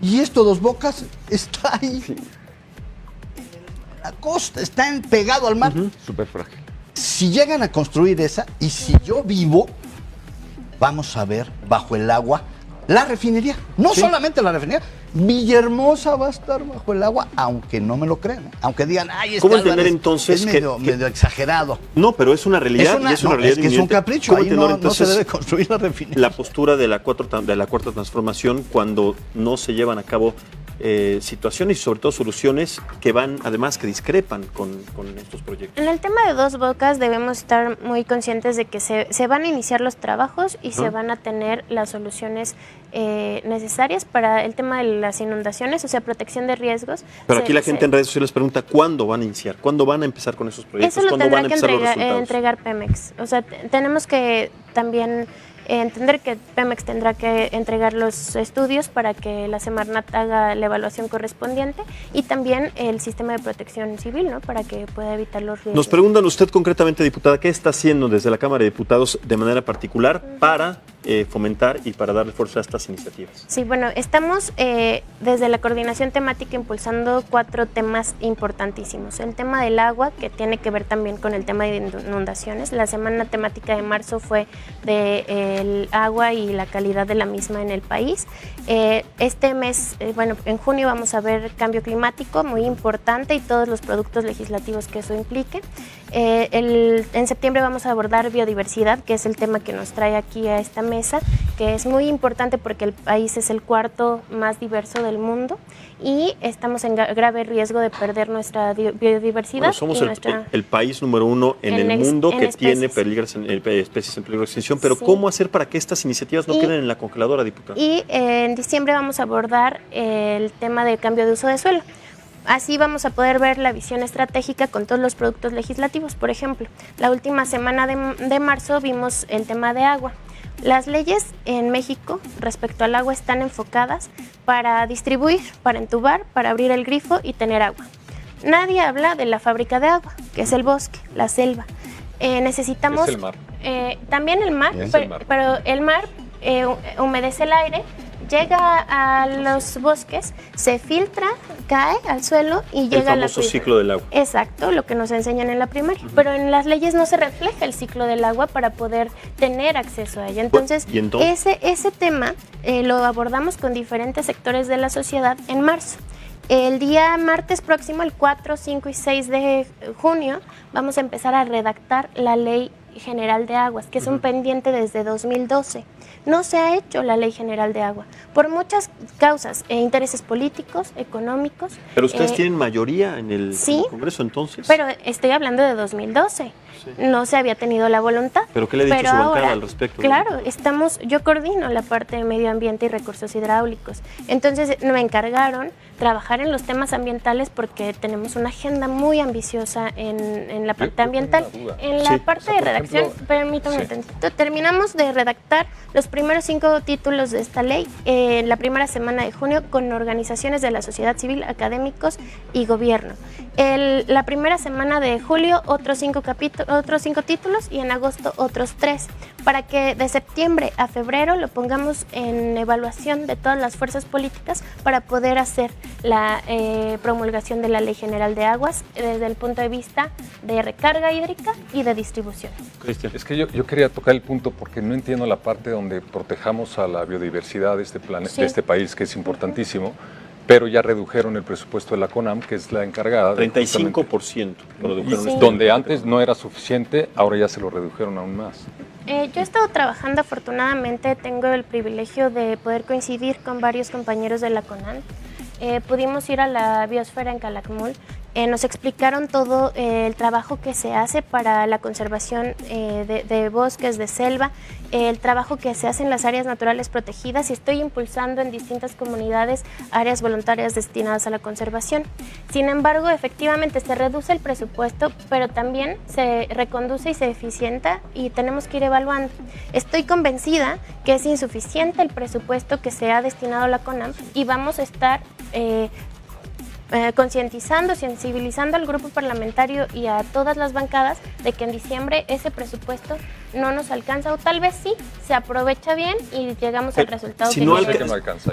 Y esto, Dos Bocas, está ahí. Sí. La costa, está pegado al mar. Súper frágil. Si llegan a construir esa, y si yo vivo, vamos a ver bajo el agua la refinería. No solamente la refinería, Villahermosa va a estar bajo el agua, aunque no me lo crean. Aunque digan, ay, ¿cómo entender entonces es medio exagerado? No, pero es una realidad. Es que es un capricho. Ahí no se debe construir la refinería. La postura de la Cuarta Transformación cuando no se llevan a cabo situaciones y sobre todo soluciones que van, además, que discrepan con estos proyectos. En el tema de Dos Bocas debemos estar muy conscientes de que se van a iniciar los trabajos y se van a tener las soluciones necesarias para el tema de las inundaciones, o sea, protección de riesgos. Pero aquí la gente en redes sociales pregunta ¿cuándo van a iniciar? ¿Cuándo van a empezar con esos proyectos? Eso lo ¿Cuándo tendrá van a que empezar los resultados? entregar Pemex. O sea, tenemos que también entender que Pemex tendrá que entregar los estudios para que la Semarnat haga la evaluación correspondiente y también el sistema de protección civil, ¿no? Para que pueda evitar los riesgos. Nos preguntan usted concretamente, diputada, ¿qué está haciendo desde la Cámara de Diputados de manera particular para fomentar y para darle fuerza a estas iniciativas? Sí, bueno, estamos desde la coordinación temática impulsando 4 temas importantísimos. El tema del agua, que tiene que ver también con el tema de inundaciones. La semana temática de marzo fue del agua y la calidad de la misma en el país. Este mes, en junio vamos a ver cambio climático, muy importante, y todos los productos legislativos que eso implique. En septiembre vamos a abordar biodiversidad, que es el tema que nos trae aquí a esta mesa, que es muy importante porque el país es el 4º más diverso del mundo y estamos en grave riesgo de perder nuestra biodiversidad. Bueno, somos el país número 1 en el mundo que tiene especies en peligro de extinción, pero sí. ¿Cómo hacer para que estas iniciativas no queden en la congeladora, diputada? Y en diciembre vamos a abordar el tema de cambio de uso de suelo. Así vamos a poder ver la visión estratégica con todos los productos legislativos. Por ejemplo, la última semana de marzo vimos el tema de agua. Las leyes en México respecto al agua están enfocadas para distribuir, para entubar, para abrir el grifo y tener agua. Nadie habla de la fábrica de agua, que es el bosque, la selva. Necesitamos... Es el mar. También el mar, pero el mar humedece el aire, llega a los bosques, se filtra, cae al suelo y llega al famoso ciclo del agua. Exacto, lo que nos enseñan en la primaria. Pero en las leyes no se refleja el ciclo del agua para poder tener acceso a ella. Entonces, ese tema lo abordamos con diferentes sectores de la sociedad en marzo. El día martes próximo, el 4, 5 y 6 de junio, vamos a empezar a redactar la Ley General de Aguas, que es un pendiente desde 2012. No se ha hecho la Ley General de Agua por muchas causas, intereses políticos, económicos. Pero ustedes tienen mayoría en el Congreso, entonces. Pero estoy hablando de 2012. Sí. No se había tenido la voluntad. ¿Pero qué le ha dicho su bancada al respecto? Claro, yo coordino la parte de medio ambiente y recursos hidráulicos. Entonces me encargaron trabajar en los temas ambientales porque tenemos una agenda muy ambiciosa en la parte ambiental. En la parte de redacción, permítame un tantito, terminamos de redactar los primeros 5 títulos de esta ley en la primera semana de junio con organizaciones de la sociedad civil, académicos y gobierno. La primera semana de julio otros 5 títulos y en agosto otros 3, para que de septiembre a febrero lo pongamos en evaluación de todas las fuerzas políticas para poder hacer la promulgación de la Ley General de Aguas desde el punto de vista de recarga hídrica y de distribución. Cristian, es que yo quería tocar el punto porque no entiendo la parte donde protejamos a la biodiversidad de este de este país, que es importantísimo. Pero ya redujeron el presupuesto de la CONAM, que es la encargada. 35%. Donde antes no era suficiente, ahora ya se lo redujeron aún más. Yo he estado trabajando, afortunadamente tengo el privilegio de poder coincidir con varios compañeros de la CONAM. Pudimos ir a la biosfera en Calakmul. Nos explicaron todo el trabajo que se hace para la conservación de bosques, de selva, el trabajo que se hace en las áreas naturales protegidas, y estoy impulsando en distintas comunidades áreas voluntarias destinadas a la conservación. Sin embargo, efectivamente se reduce el presupuesto, pero también se reconduce y se eficienta y tenemos que ir evaluando. Estoy convencida que es insuficiente el presupuesto que se ha destinado a la CONAM y vamos a estar concientizando, sensibilizando al grupo parlamentario y a todas las bancadas de que en diciembre ese presupuesto no nos alcanza, o tal vez sí, se aprovecha bien y llegamos al resultado si que no alcanza.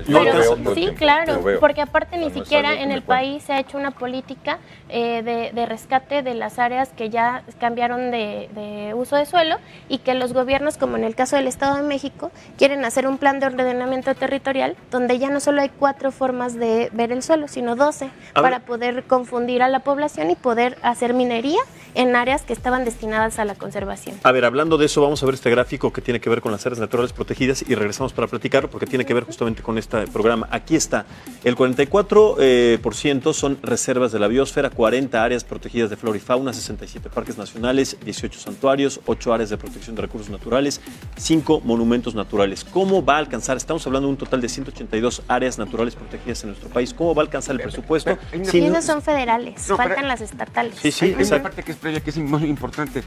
Sí, claro, porque aparte ni siquiera en el país se ha hecho una política de rescate de las áreas que ya cambiaron de uso de suelo y que los gobiernos, como en el caso del Estado de México, quieren hacer un plan de ordenamiento territorial donde ya no solo hay 4 formas de ver el suelo, sino 12, para poder confundir a la población y poder hacer minería en áreas que estaban destinadas a la conservación. A ver, hablando de eso, vamos a ver este gráfico que tiene que ver con las áreas naturales protegidas y regresamos para platicarlo porque tiene que ver justamente con este programa. Aquí está, el 44% son reservas de la biosfera, 40 áreas protegidas de flora y fauna, 67 parques nacionales, 18 santuarios, 8 áreas de protección de recursos naturales, 5 monumentos naturales. ¿Cómo va a alcanzar? Estamos hablando de un total de 182 áreas naturales protegidas en nuestro país. ¿Cómo va a alcanzar el presupuesto? Y esas son federales, faltan las estatales. Sí, hay una parte que es previa, que es muy importante.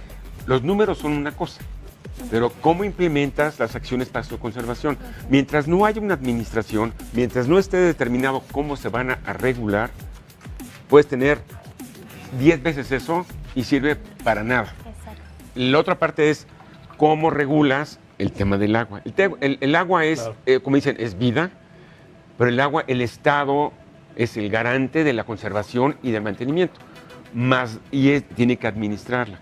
Los números son una cosa, pero ¿cómo implementas las acciones para su conservación? Mientras no haya una administración, mientras no esté determinado cómo se van a regular, puedes tener 10 veces eso y sirve para nada. Exacto. La otra parte es cómo regulas el tema del agua. El agua es, como dicen, es vida, pero el agua, el Estado es el garante de la conservación y del mantenimiento, tiene que administrarla,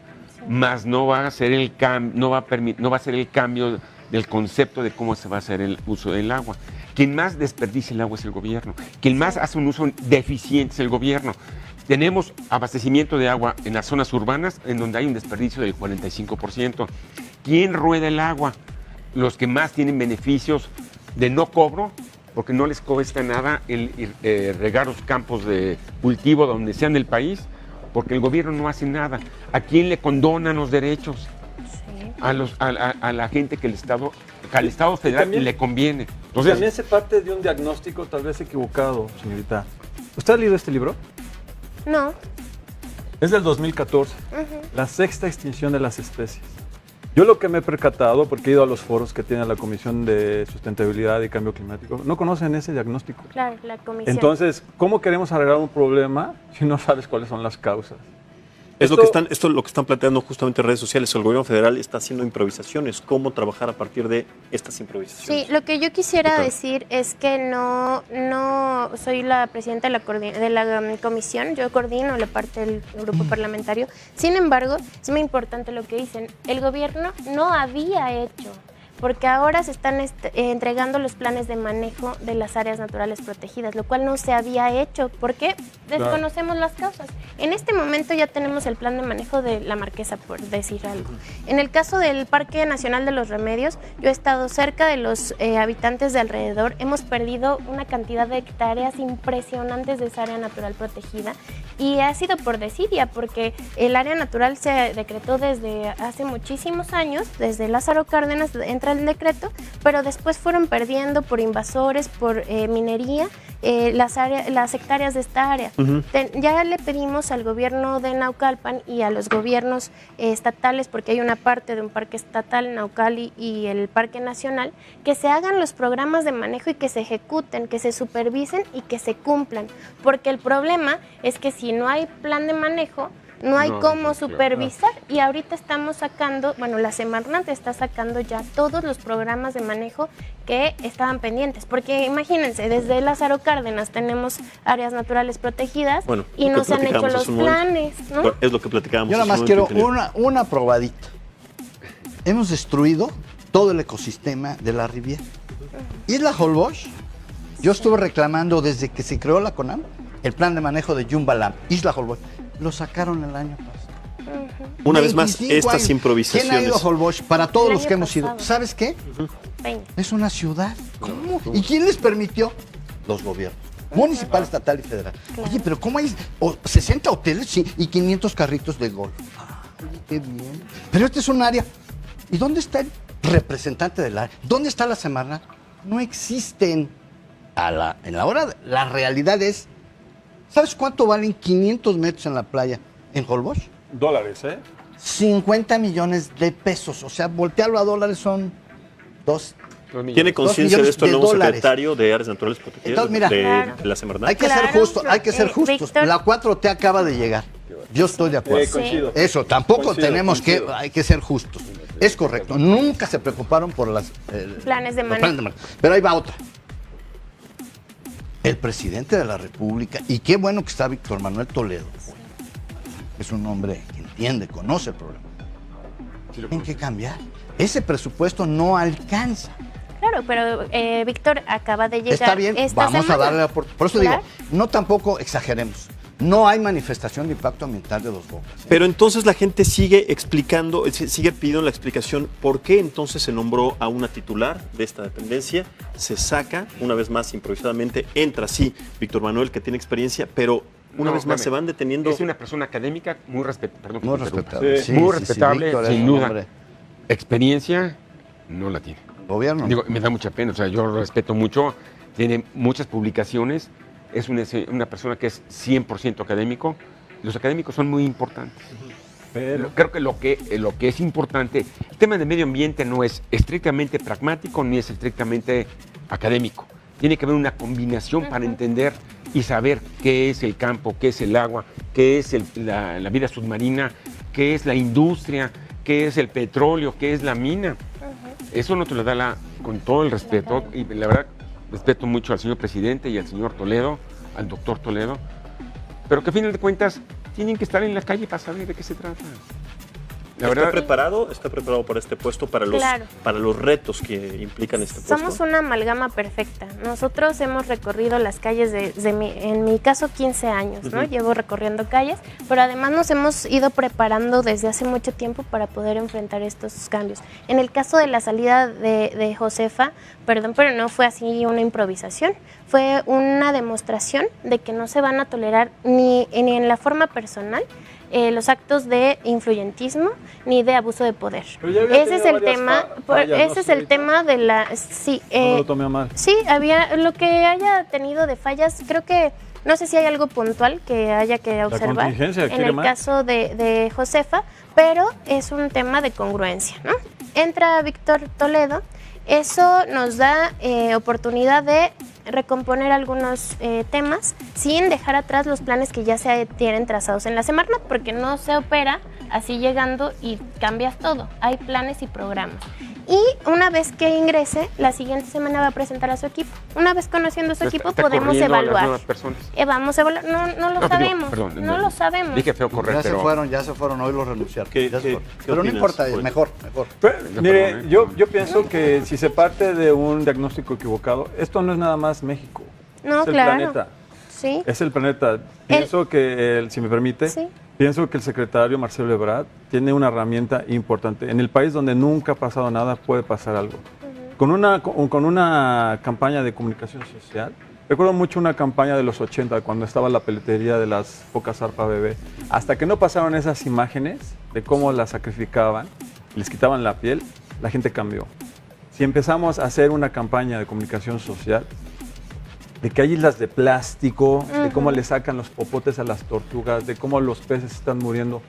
más no va a ser el no va a ser el cambio del concepto de cómo se va a hacer el uso del agua. Quien más desperdicia el agua es el gobierno, quien más hace un uso deficiente es el gobierno. Tenemos abastecimiento de agua en las zonas urbanas en donde hay un desperdicio del 45%. ¿Quién rueda el agua? Los que más tienen beneficios de no cobro, porque no les cuesta nada regar los campos de cultivo donde sean del país, porque el gobierno no hace nada. ¿A quién le condonan los derechos? Sí. A la gente que al Estado federal también, le conviene. Entonces, también se parte de un diagnóstico tal vez equivocado, señorita. ¿Usted ha leído este libro? No. Es del 2014, la sexta extinción de las especies. Yo lo que me he percatado, porque he ido a los foros que tiene la Comisión de Sustentabilidad y Cambio Climático, no conocen ese diagnóstico. Claro, la comisión. Entonces, ¿cómo queremos arreglar un problema si no sabes cuáles son las causas? Esto es lo que están planteando justamente en redes sociales. El gobierno federal está haciendo improvisaciones. ¿Cómo trabajar a partir de estas improvisaciones? Sí, lo que yo quisiera decir es que no soy la presidenta de la comisión, yo coordino la parte del grupo parlamentario. Sin embargo, es muy importante lo que dicen. El gobierno no había hecho, porque ahora se están entregando los planes de manejo de las áreas naturales protegidas, lo cual no se había hecho, porque desconocemos las causas. En este momento ya tenemos el plan de manejo de la Marquesa, por decir algo. En el caso del Parque Nacional de los Remedios, yo he estado cerca de los habitantes de alrededor, hemos perdido una cantidad de hectáreas impresionantes de esa área natural protegida, y ha sido por desidia, porque el área natural se decretó desde hace muchísimos años, desde Lázaro Cárdenas entra el decreto, pero después fueron perdiendo por invasores, por minería, las hectáreas de esta área. Ya le pedimos al gobierno de Naucalpan y a los gobiernos estatales, porque hay una parte de un parque estatal, Naucali, y el Parque Nacional, que se hagan los programas de manejo y que se ejecuten, que se supervisen y que se cumplan, porque el problema es que si no hay plan de manejo, no hay cómo supervisar, y ahorita estamos sacando, bueno, la Semarnat está sacando ya todos los programas de manejo que estaban pendientes, porque imagínense, desde Lázaro Cárdenas tenemos áreas naturales protegidas, y no se han hecho los planes, ¿no? Es lo que platicábamos. Yo nada más quiero una probadita. Hemos destruido todo el ecosistema de la Riviera. Isla Holbox, yo estuve reclamando desde que se creó la CONAM el plan de manejo de Yumbalam, Isla Holbox. Lo sacaron el año pasado. Una vez más, estas años. improvisaciones. ¿Quién ha ido a Holbox? Para todos El los año que hemos ido. pasado. ¿Sabes qué? 20. Es una ciudad. ¿Cómo? ¿Y quién les permitió? Los gobiernos. Municipal, estatal y federal. Claro. Oye, pero ¿cómo hay 60 hoteles sí, y 500 carritos de golf? Oye, qué bien. Pero este es un área. ¿Y dónde está el representante del área? ¿Dónde está la Semarnat? No existen. En la hora, la realidad es, ¿sabes cuánto valen 500 metros en la playa en Holbox? Dólares, ¿eh? 50 millones de pesos. O sea, voltearlo a dólares son 2. ¿Tiene conciencia de esto el nuevo $2 secretario de Áreas Naturales Protegidas? Entonces, mira, de la Semarnat. Hay que ser justos, hay que ser justos. Víctor. La 4T acaba de llegar. Yo estoy de acuerdo. Coincido. Eso, tampoco Coincido, tenemos coincido. que, hay que ser justos. Es correcto. Nunca se preocuparon por las Planes de los manejo. planes de manejo. Pero ahí va otra. El presidente de la República, y qué bueno que está Víctor Manuel Toledo, es un hombre que entiende, conoce el problema. Tienen que cambiar. Ese presupuesto no alcanza. Claro, pero Víctor acaba de llegar. Está bien, esta vamos semana. a darle la oportunidad. Por eso Claro. digo, no tampoco exageremos. No hay manifestación de impacto ambiental de Dos Bocas. Pero entonces la gente sigue explicando, sigue pidiendo la explicación por qué entonces se nombró a una titular de esta dependencia, se saca, una vez más improvisadamente, entra sí Víctor Manuel, que tiene experiencia, pero una vez más se van deteniendo. Es una persona académica muy respetable. Muy respetable. Sí. Muy respetable, Víctor es sin un duda. hombre. Experiencia no la tiene. Gobierno. Digo, me da mucha pena, o sea, yo lo respeto mucho, tiene muchas publicaciones, es una persona que es 100% académico. Los académicos son muy importantes. Pero creo que lo que es importante, el tema de medio ambiente no es estrictamente pragmático ni es estrictamente académico. Tiene que haber una combinación para entender y saber qué es el campo, qué es el agua, qué es la vida submarina, qué es la industria, qué es el petróleo, qué es la mina. Eso no te lo da con todo el respeto, y la verdad respeto mucho al señor presidente y al señor Toledo, al doctor Toledo, pero que a fin de cuentas tienen que estar en la calle para saber de qué se trata. La verdad, ¿Está preparado para este puesto, para los retos que implican este puesto? Somos una amalgama perfecta. Nosotros hemos recorrido las calles en mi caso, 15 años, ¿no? Llevo recorriendo calles, pero además nos hemos ido preparando desde hace mucho tiempo para poder enfrentar estos cambios. En el caso de la salida de Josefa, perdón, pero no fue así una improvisación, fue una demostración de que no se van a tolerar ni en la forma personal los actos de influyentismo ni de abuso de poder. Ese es el tema, de la... Sí, no lo tomé a mal. Sí, lo que haya tenido de fallas, creo que no sé si hay algo puntual que haya que observar en el caso de Josefa, pero es un tema de congruencia, ¿no? Entra Víctor Toledo, eso nos da oportunidad de recomponer algunos temas sin dejar atrás los planes que ya se tienen trazados en la Semarnat, porque no se opera así llegando y cambias todo. Hay planes y programas. Y una vez que ingrese, la siguiente semana va a presentar a su equipo. Una vez conociendo a su equipo, podemos evaluar. Vamos a evaluar. No lo sabemos. No lo sabemos. Dije feo correr, ya se fueron, hoy los renunciaron. Pero no importa, mejor. Mire, yo pienso que si se parte de un diagnóstico equivocado, esto no es nada más México. No, es el planeta. Sí. Es el planeta. Pienso que, si me permite, pienso que el secretario Marcelo Ebrard tiene una herramienta importante. En el país donde nunca ha pasado nada, puede pasar algo. Con una campaña de comunicación social, recuerdo mucho una campaña de los 80, cuando estaba la peletería de las focas Arpa Bebé. Hasta que no pasaron esas imágenes de cómo las sacrificaban, les quitaban la piel, la gente cambió. Si empezamos a hacer una campaña de comunicación social, de que hay islas de plástico, de cómo le sacan los popotes a las tortugas, de cómo los peces están muriendo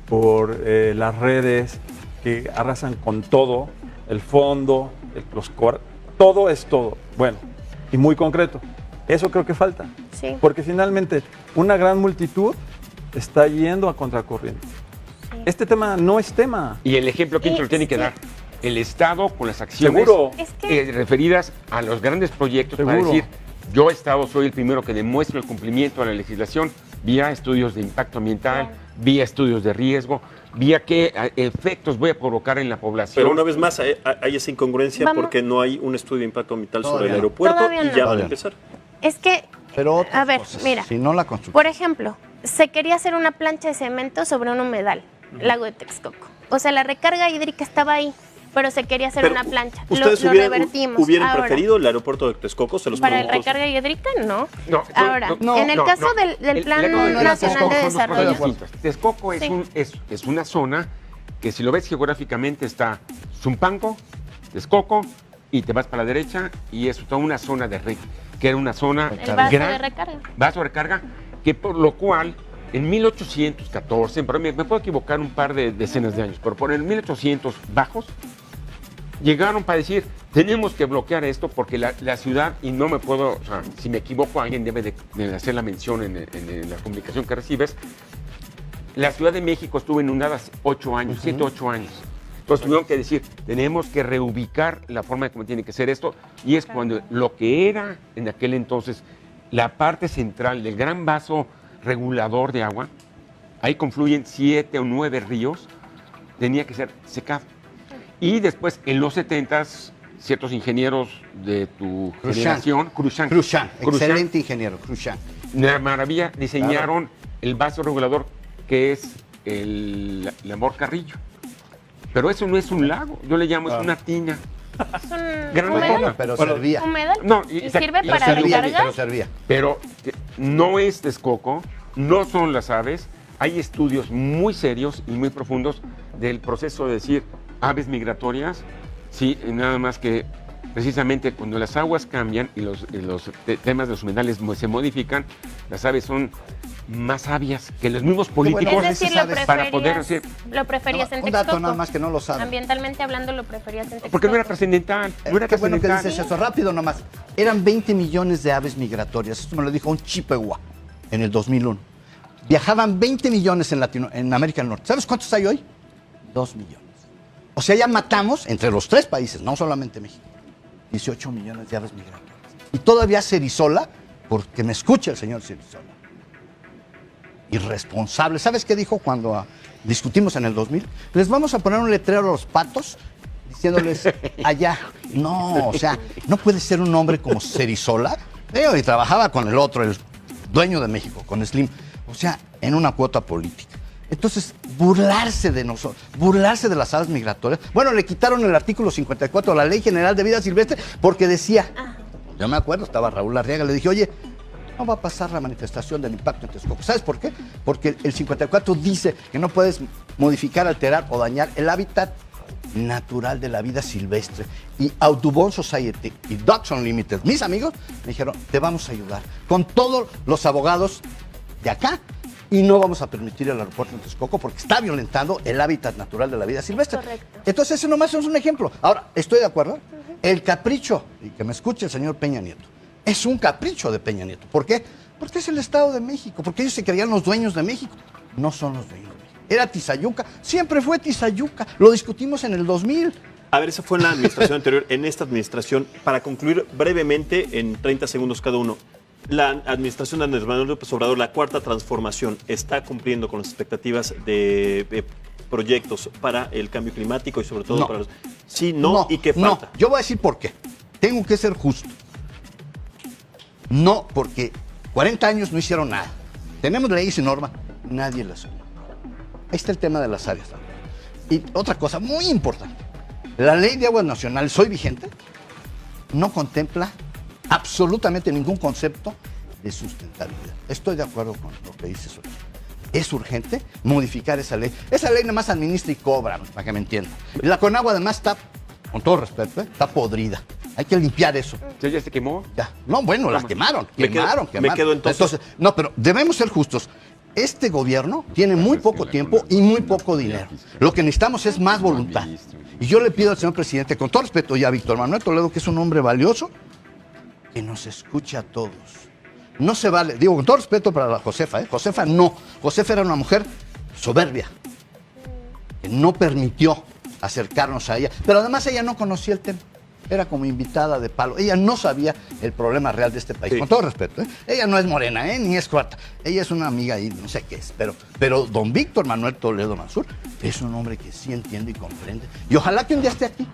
por las redes, que arrasan con todo, el fondo, los corales, todo es todo. Bueno, y muy concreto. Eso creo que falta. Sí. Porque finalmente una gran multitud está yendo a contracorriente. Sí. Este tema no es tema. Y el ejemplo, ¿quién se lo tiene que dar? El Estado con las acciones referidas a los grandes proyectos para decir, yo Estado soy el primero que demuestro el cumplimiento de la legislación vía estudios de impacto ambiental, vía estudios de riesgo, vía qué efectos voy a provocar en la población. Pero una vez más hay esa incongruencia porque no hay un estudio de impacto ambiental sobre el aeropuerto y ya van a empezar. Es que, a ver, mira, si no la construcción. Por ejemplo, se quería hacer una plancha de cemento sobre un humedal, lago de Texcoco. O sea, la recarga hídrica estaba ahí, pero se quería hacer una plancha. ¿Ustedes hubieran preferido el aeropuerto de Texcoco? ¿Para la recarga hídrica? No. En el caso del Plan Nacional de Desarrollo. Texcoco es una zona que, si lo ves geográficamente, está Zumpango, Texcoco, y te vas para la derecha, y es toda una zona que era una zona vaso de recarga, que por lo cual en 1814, pero me puedo equivocar un par de decenas de años, pero por el 1800 bajos, llegaron para decir, tenemos que bloquear esto porque la ciudad, y no me puedo, o sea, si me equivoco alguien debe de hacer la mención en la comunicación que recibes, la Ciudad de México estuvo inundada 8 años, 7, 8 años. Entonces tuvieron que decir, tenemos que reubicar la forma de cómo tiene que ser esto, y es cuando lo que era en aquel entonces la parte central del gran vaso regulador de agua, ahí confluyen 7 o 9 ríos, tenía que ser secado. Y después, en los 70s, ciertos ingenieros de tu generación, Cruzan, excelente ingeniero, Cruzan. De maravilla, diseñaron el vaso regulador que es el Amor Carrillo. Pero eso no es un lago, yo le llamo, es una tina. Es un humedal. Pero servía. ¿Humedal? No, ¿Y sirve para recargar? Pero servía. Pero no es Texcoco, no son las aves. Hay estudios muy serios y muy profundos del proceso de decir aves migratorias, sí, nada más que precisamente cuando las aguas cambian y los temas de los humedales se modifican, las aves son más sabias que los mismos políticos Es decir, para poder decir. lo preferías en Un Texcoco. dato nada más que no lo sabe. Ambientalmente hablando, lo preferías en Texcoco. Porque no era trascendental, no era Qué bueno que trascendental. dices eso, rápido nomás. Eran 20 millones de aves migratorias. Esto me lo dijo un chippewa en el 2001. Viajaban 20 millones en América del Norte. ¿Sabes cuántos hay hoy? 2 millones. O sea, ya matamos, entre los 3 países, no solamente México, 18 millones de aves migratorias. Y todavía Cerizola, porque me escucha el señor Cerizola, irresponsable. ¿Sabes qué dijo cuando discutimos en el 2000? Les vamos a poner un letrero a los patos diciéndoles allá. No, o sea, no puede ser un hombre como Cerizola. Y trabajaba con el otro, el dueño de México, con Slim. O sea, en una cuota política. Entonces, burlarse de nosotros, burlarse de las aves migratorias. Bueno, le quitaron el artículo 54 de la Ley General de Vida Silvestre porque decía, yo me acuerdo, estaba Raúl Arriaga, le dije, oye, no va a pasar la manifestación del impacto en Texcoco. ¿Sabes por qué? Porque el 54 dice que no puedes modificar, alterar o dañar el hábitat natural de la vida silvestre. Y Audubon Society y Ducks Unlimited, mis amigos, me dijeron, te vamos a ayudar con todos los abogados de acá y no vamos a permitir el aeropuerto en Texcoco porque está violentando el hábitat natural de la vida silvestre. Correcto. Entonces, ese nomás es un ejemplo. Ahora, estoy de acuerdo. El capricho, y que me escuche el señor Peña Nieto, es un capricho de Peña Nieto. ¿Por qué? Porque es el Estado de México, porque ellos se creían los dueños de México. No son los dueños de México. Era Tizayuca, siempre fue Tizayuca. Lo discutimos en el 2000. A ver, esa fue en la administración anterior. En esta administración, para concluir brevemente, en 30 segundos cada uno, la administración de Andrés Manuel López Obrador, la cuarta transformación, ¿está cumpliendo con las expectativas de proyectos para el cambio climático y sobre todo No. para los... Sí, no, ¿y qué falta? No, yo voy a decir por qué. Tengo que ser justo. No, porque 40 años no hicieron nada. Tenemos leyes y normas, nadie las cumple. Ahí está el tema de las áreas también. Y otra cosa muy importante, la ley de aguas nacionales, hoy vigente, no contempla absolutamente ningún concepto de sustentabilidad. Estoy de acuerdo con lo que dice Soledad. Es urgente modificar esa ley. Esa ley nada más administra y cobra, para que me entiendan. Y la Conagua además está, con todo respeto, está podrida. Hay que limpiar eso. ¿Ya se quemó? Ya. No, bueno, la quemaron. Me quedo entonces. No, pero debemos ser justos. Este gobierno tiene muy poco tiempo y muy poco dinero. Lo que necesitamos es más voluntad. Y yo le pido al señor presidente, con todo respeto ya a Víctor Manuel Toledo, que es un hombre valioso, que nos escuche a todos. No se vale, digo con todo respeto para la Josefa, Josefa no. Josefa era una mujer soberbia, que no permitió acercarnos a ella, pero además ella no conocía el tema. Era como invitada de palo. Ella no sabía el problema real de este país. Sí. Con todo respeto. Ella no es morena, ni es cuarta. Ella es una amiga ahí, no sé qué es. Pero don Víctor Manuel Toledo Mansur es un hombre que sí entiende y comprende. Y ojalá que un día esté aquí.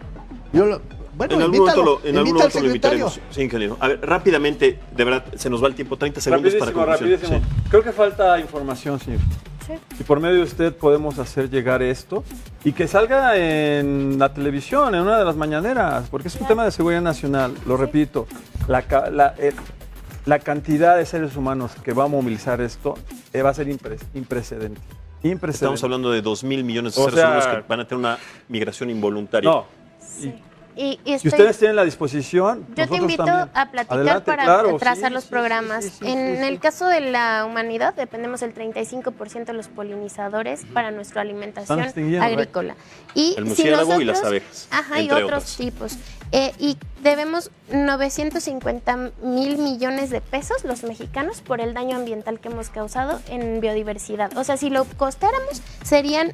Bueno, en algún momento lo invitaremos. secretario. Sí, ingeniero. A ver, rápidamente, de verdad, se nos va el tiempo, 30 segundos para conclusión. Rapidísimo. Sí. Creo que falta información, señor. Sí. Y por medio de usted podemos hacer llegar esto y que salga en la televisión, en una de las mañaneras, porque es un tema de seguridad nacional, lo repito, la cantidad de seres humanos que va a movilizar esto va a ser imprecedente. Estamos hablando de 2.000 millones de O seres sea, humanos que van a tener una migración involuntaria. No. Sí. Y Si ustedes tienen la disposición, yo te nosotros invito también. a platicar Adelante, para claro, trazar sí, los sí, programas. sí, En el caso de la humanidad, dependemos del 35% de los polinizadores para nuestra alimentación Están extinguiendo, agrícola. Y El murciélago y las nosotros- abejas, Ajá, y entre otros otras. tipos. Y debemos 950,000 millones de pesos los mexicanos por el daño ambiental que hemos causado en biodiversidad. O sea, si lo costáramos, serían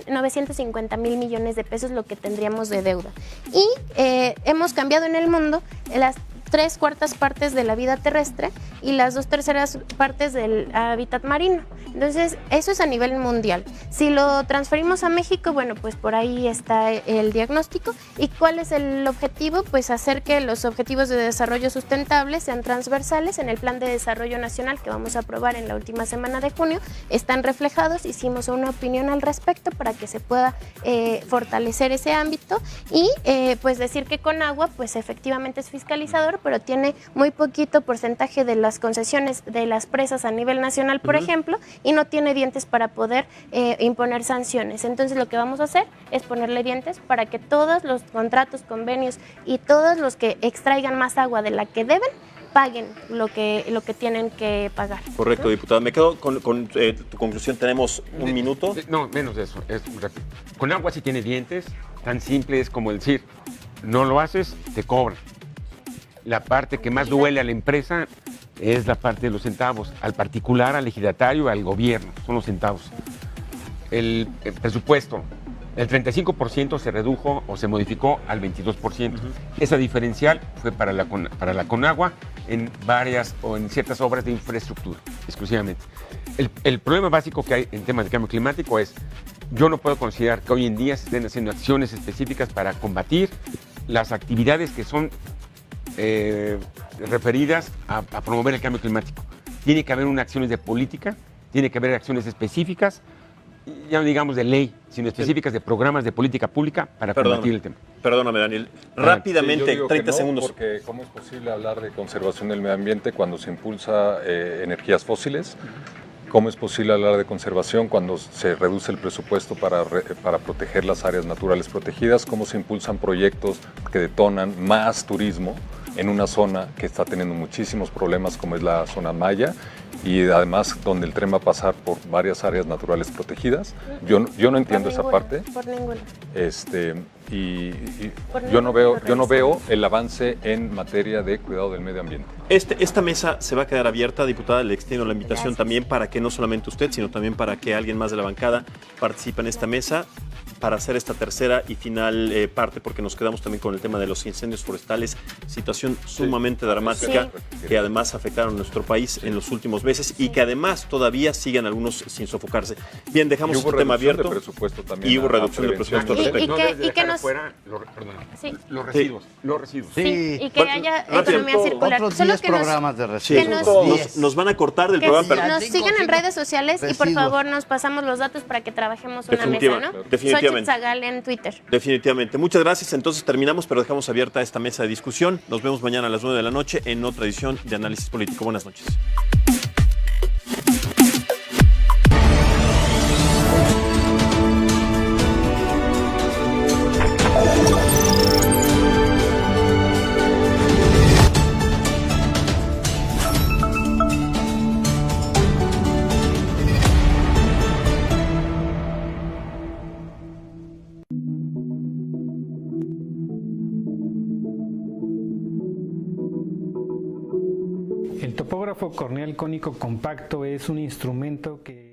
950,000 millones de pesos lo que tendríamos de deuda. Y hemos cambiado en el mundo las 3/4 partes de la vida terrestre y las 2/3 partes del hábitat marino. Entonces, eso es a nivel mundial. Si lo transferimos a México, bueno, pues por ahí está el diagnóstico. ¿Y cuál es el objetivo? Pues hacer que los objetivos de desarrollo sustentable sean transversales en el Plan de Desarrollo Nacional que vamos a aprobar en la última semana de junio. Están reflejados, hicimos una opinión al respecto para que se pueda fortalecer ese ámbito y pues decir que Conagua pues efectivamente es fiscalizador, pero tiene muy poquito porcentaje de las concesiones de las presas a nivel nacional, por ejemplo, y no tiene dientes para poder imponer sanciones. Entonces lo que vamos a hacer es ponerle dientes para que todos los contratos, convenios y todos los que extraigan más agua de la que deben paguen lo que tienen que pagar. Correcto, diputada. Me quedo con tu conclusión. Tenemos un minuto. No, menos de eso. Es muy rápido. Con agua sí tiene dientes, tan simple es como decir, no lo haces, te cobran. La parte que más duele a la empresa es la parte de los centavos, al particular, al ejidatario, al gobierno, son los centavos. El presupuesto, el 35% se redujo o se modificó al 22%. Esa diferencial fue para la Conagua en varias o en ciertas obras de infraestructura, exclusivamente. El problema básico que hay en temas de cambio climático es, yo no puedo considerar que hoy en día se estén haciendo acciones específicas para combatir las actividades que son referidas a promover el cambio climático. Tiene que haber unas acciones de política, tiene que haber acciones específicas, ya no digamos de ley, sino específicas de programas de política pública para combatir el tema. Perdóname, Daniel. Rápidamente, Sí, yo digo 30 que no, segundos. Porque ¿cómo es posible hablar de conservación del medio ambiente cuando se impulsa energías fósiles? ¿Cómo es posible hablar de conservación cuando se reduce el presupuesto para proteger las áreas naturales protegidas? ¿Cómo se impulsan proyectos que detonan más turismo en una zona que está teniendo muchísimos problemas como es la zona Maya y además donde el tren va a pasar por varias áreas naturales protegidas? Yo no entiendo esa parte. Por ninguna. Yo no veo el avance en materia de cuidado del medio ambiente. Esta mesa se va a quedar abierta, diputada. Le extiendo la invitación también para que no solamente usted, sino también para que alguien más de la bancada participe en esta mesa para hacer esta tercera y final parte, porque nos quedamos también con el tema de los incendios forestales, situación sumamente dramática que además afectaron a nuestro país en los últimos meses y que además todavía siguen algunos sin sofocarse. Bien, dejamos este tema abierto. Y hubo reducción de presupuesto al respecto. Los residuos. Sí, y que haya economía circular. Otros Solo 10 que programas de residuos. Nos van a cortar del que programa. Pero nos sigan en redes sociales y por Residuos. favor nos pasamos los datos para que trabajemos una mesa, ¿no? Definitivamente. Xochitl Zagal en Twitter. Definitivamente. Muchas gracias. Entonces terminamos, pero dejamos abierta esta mesa de discusión. Nos vemos mañana a las 9 de la noche en otra edición de Análisis Político. Buenas noches. El topógrafo corneal cónico compacto es un instrumento que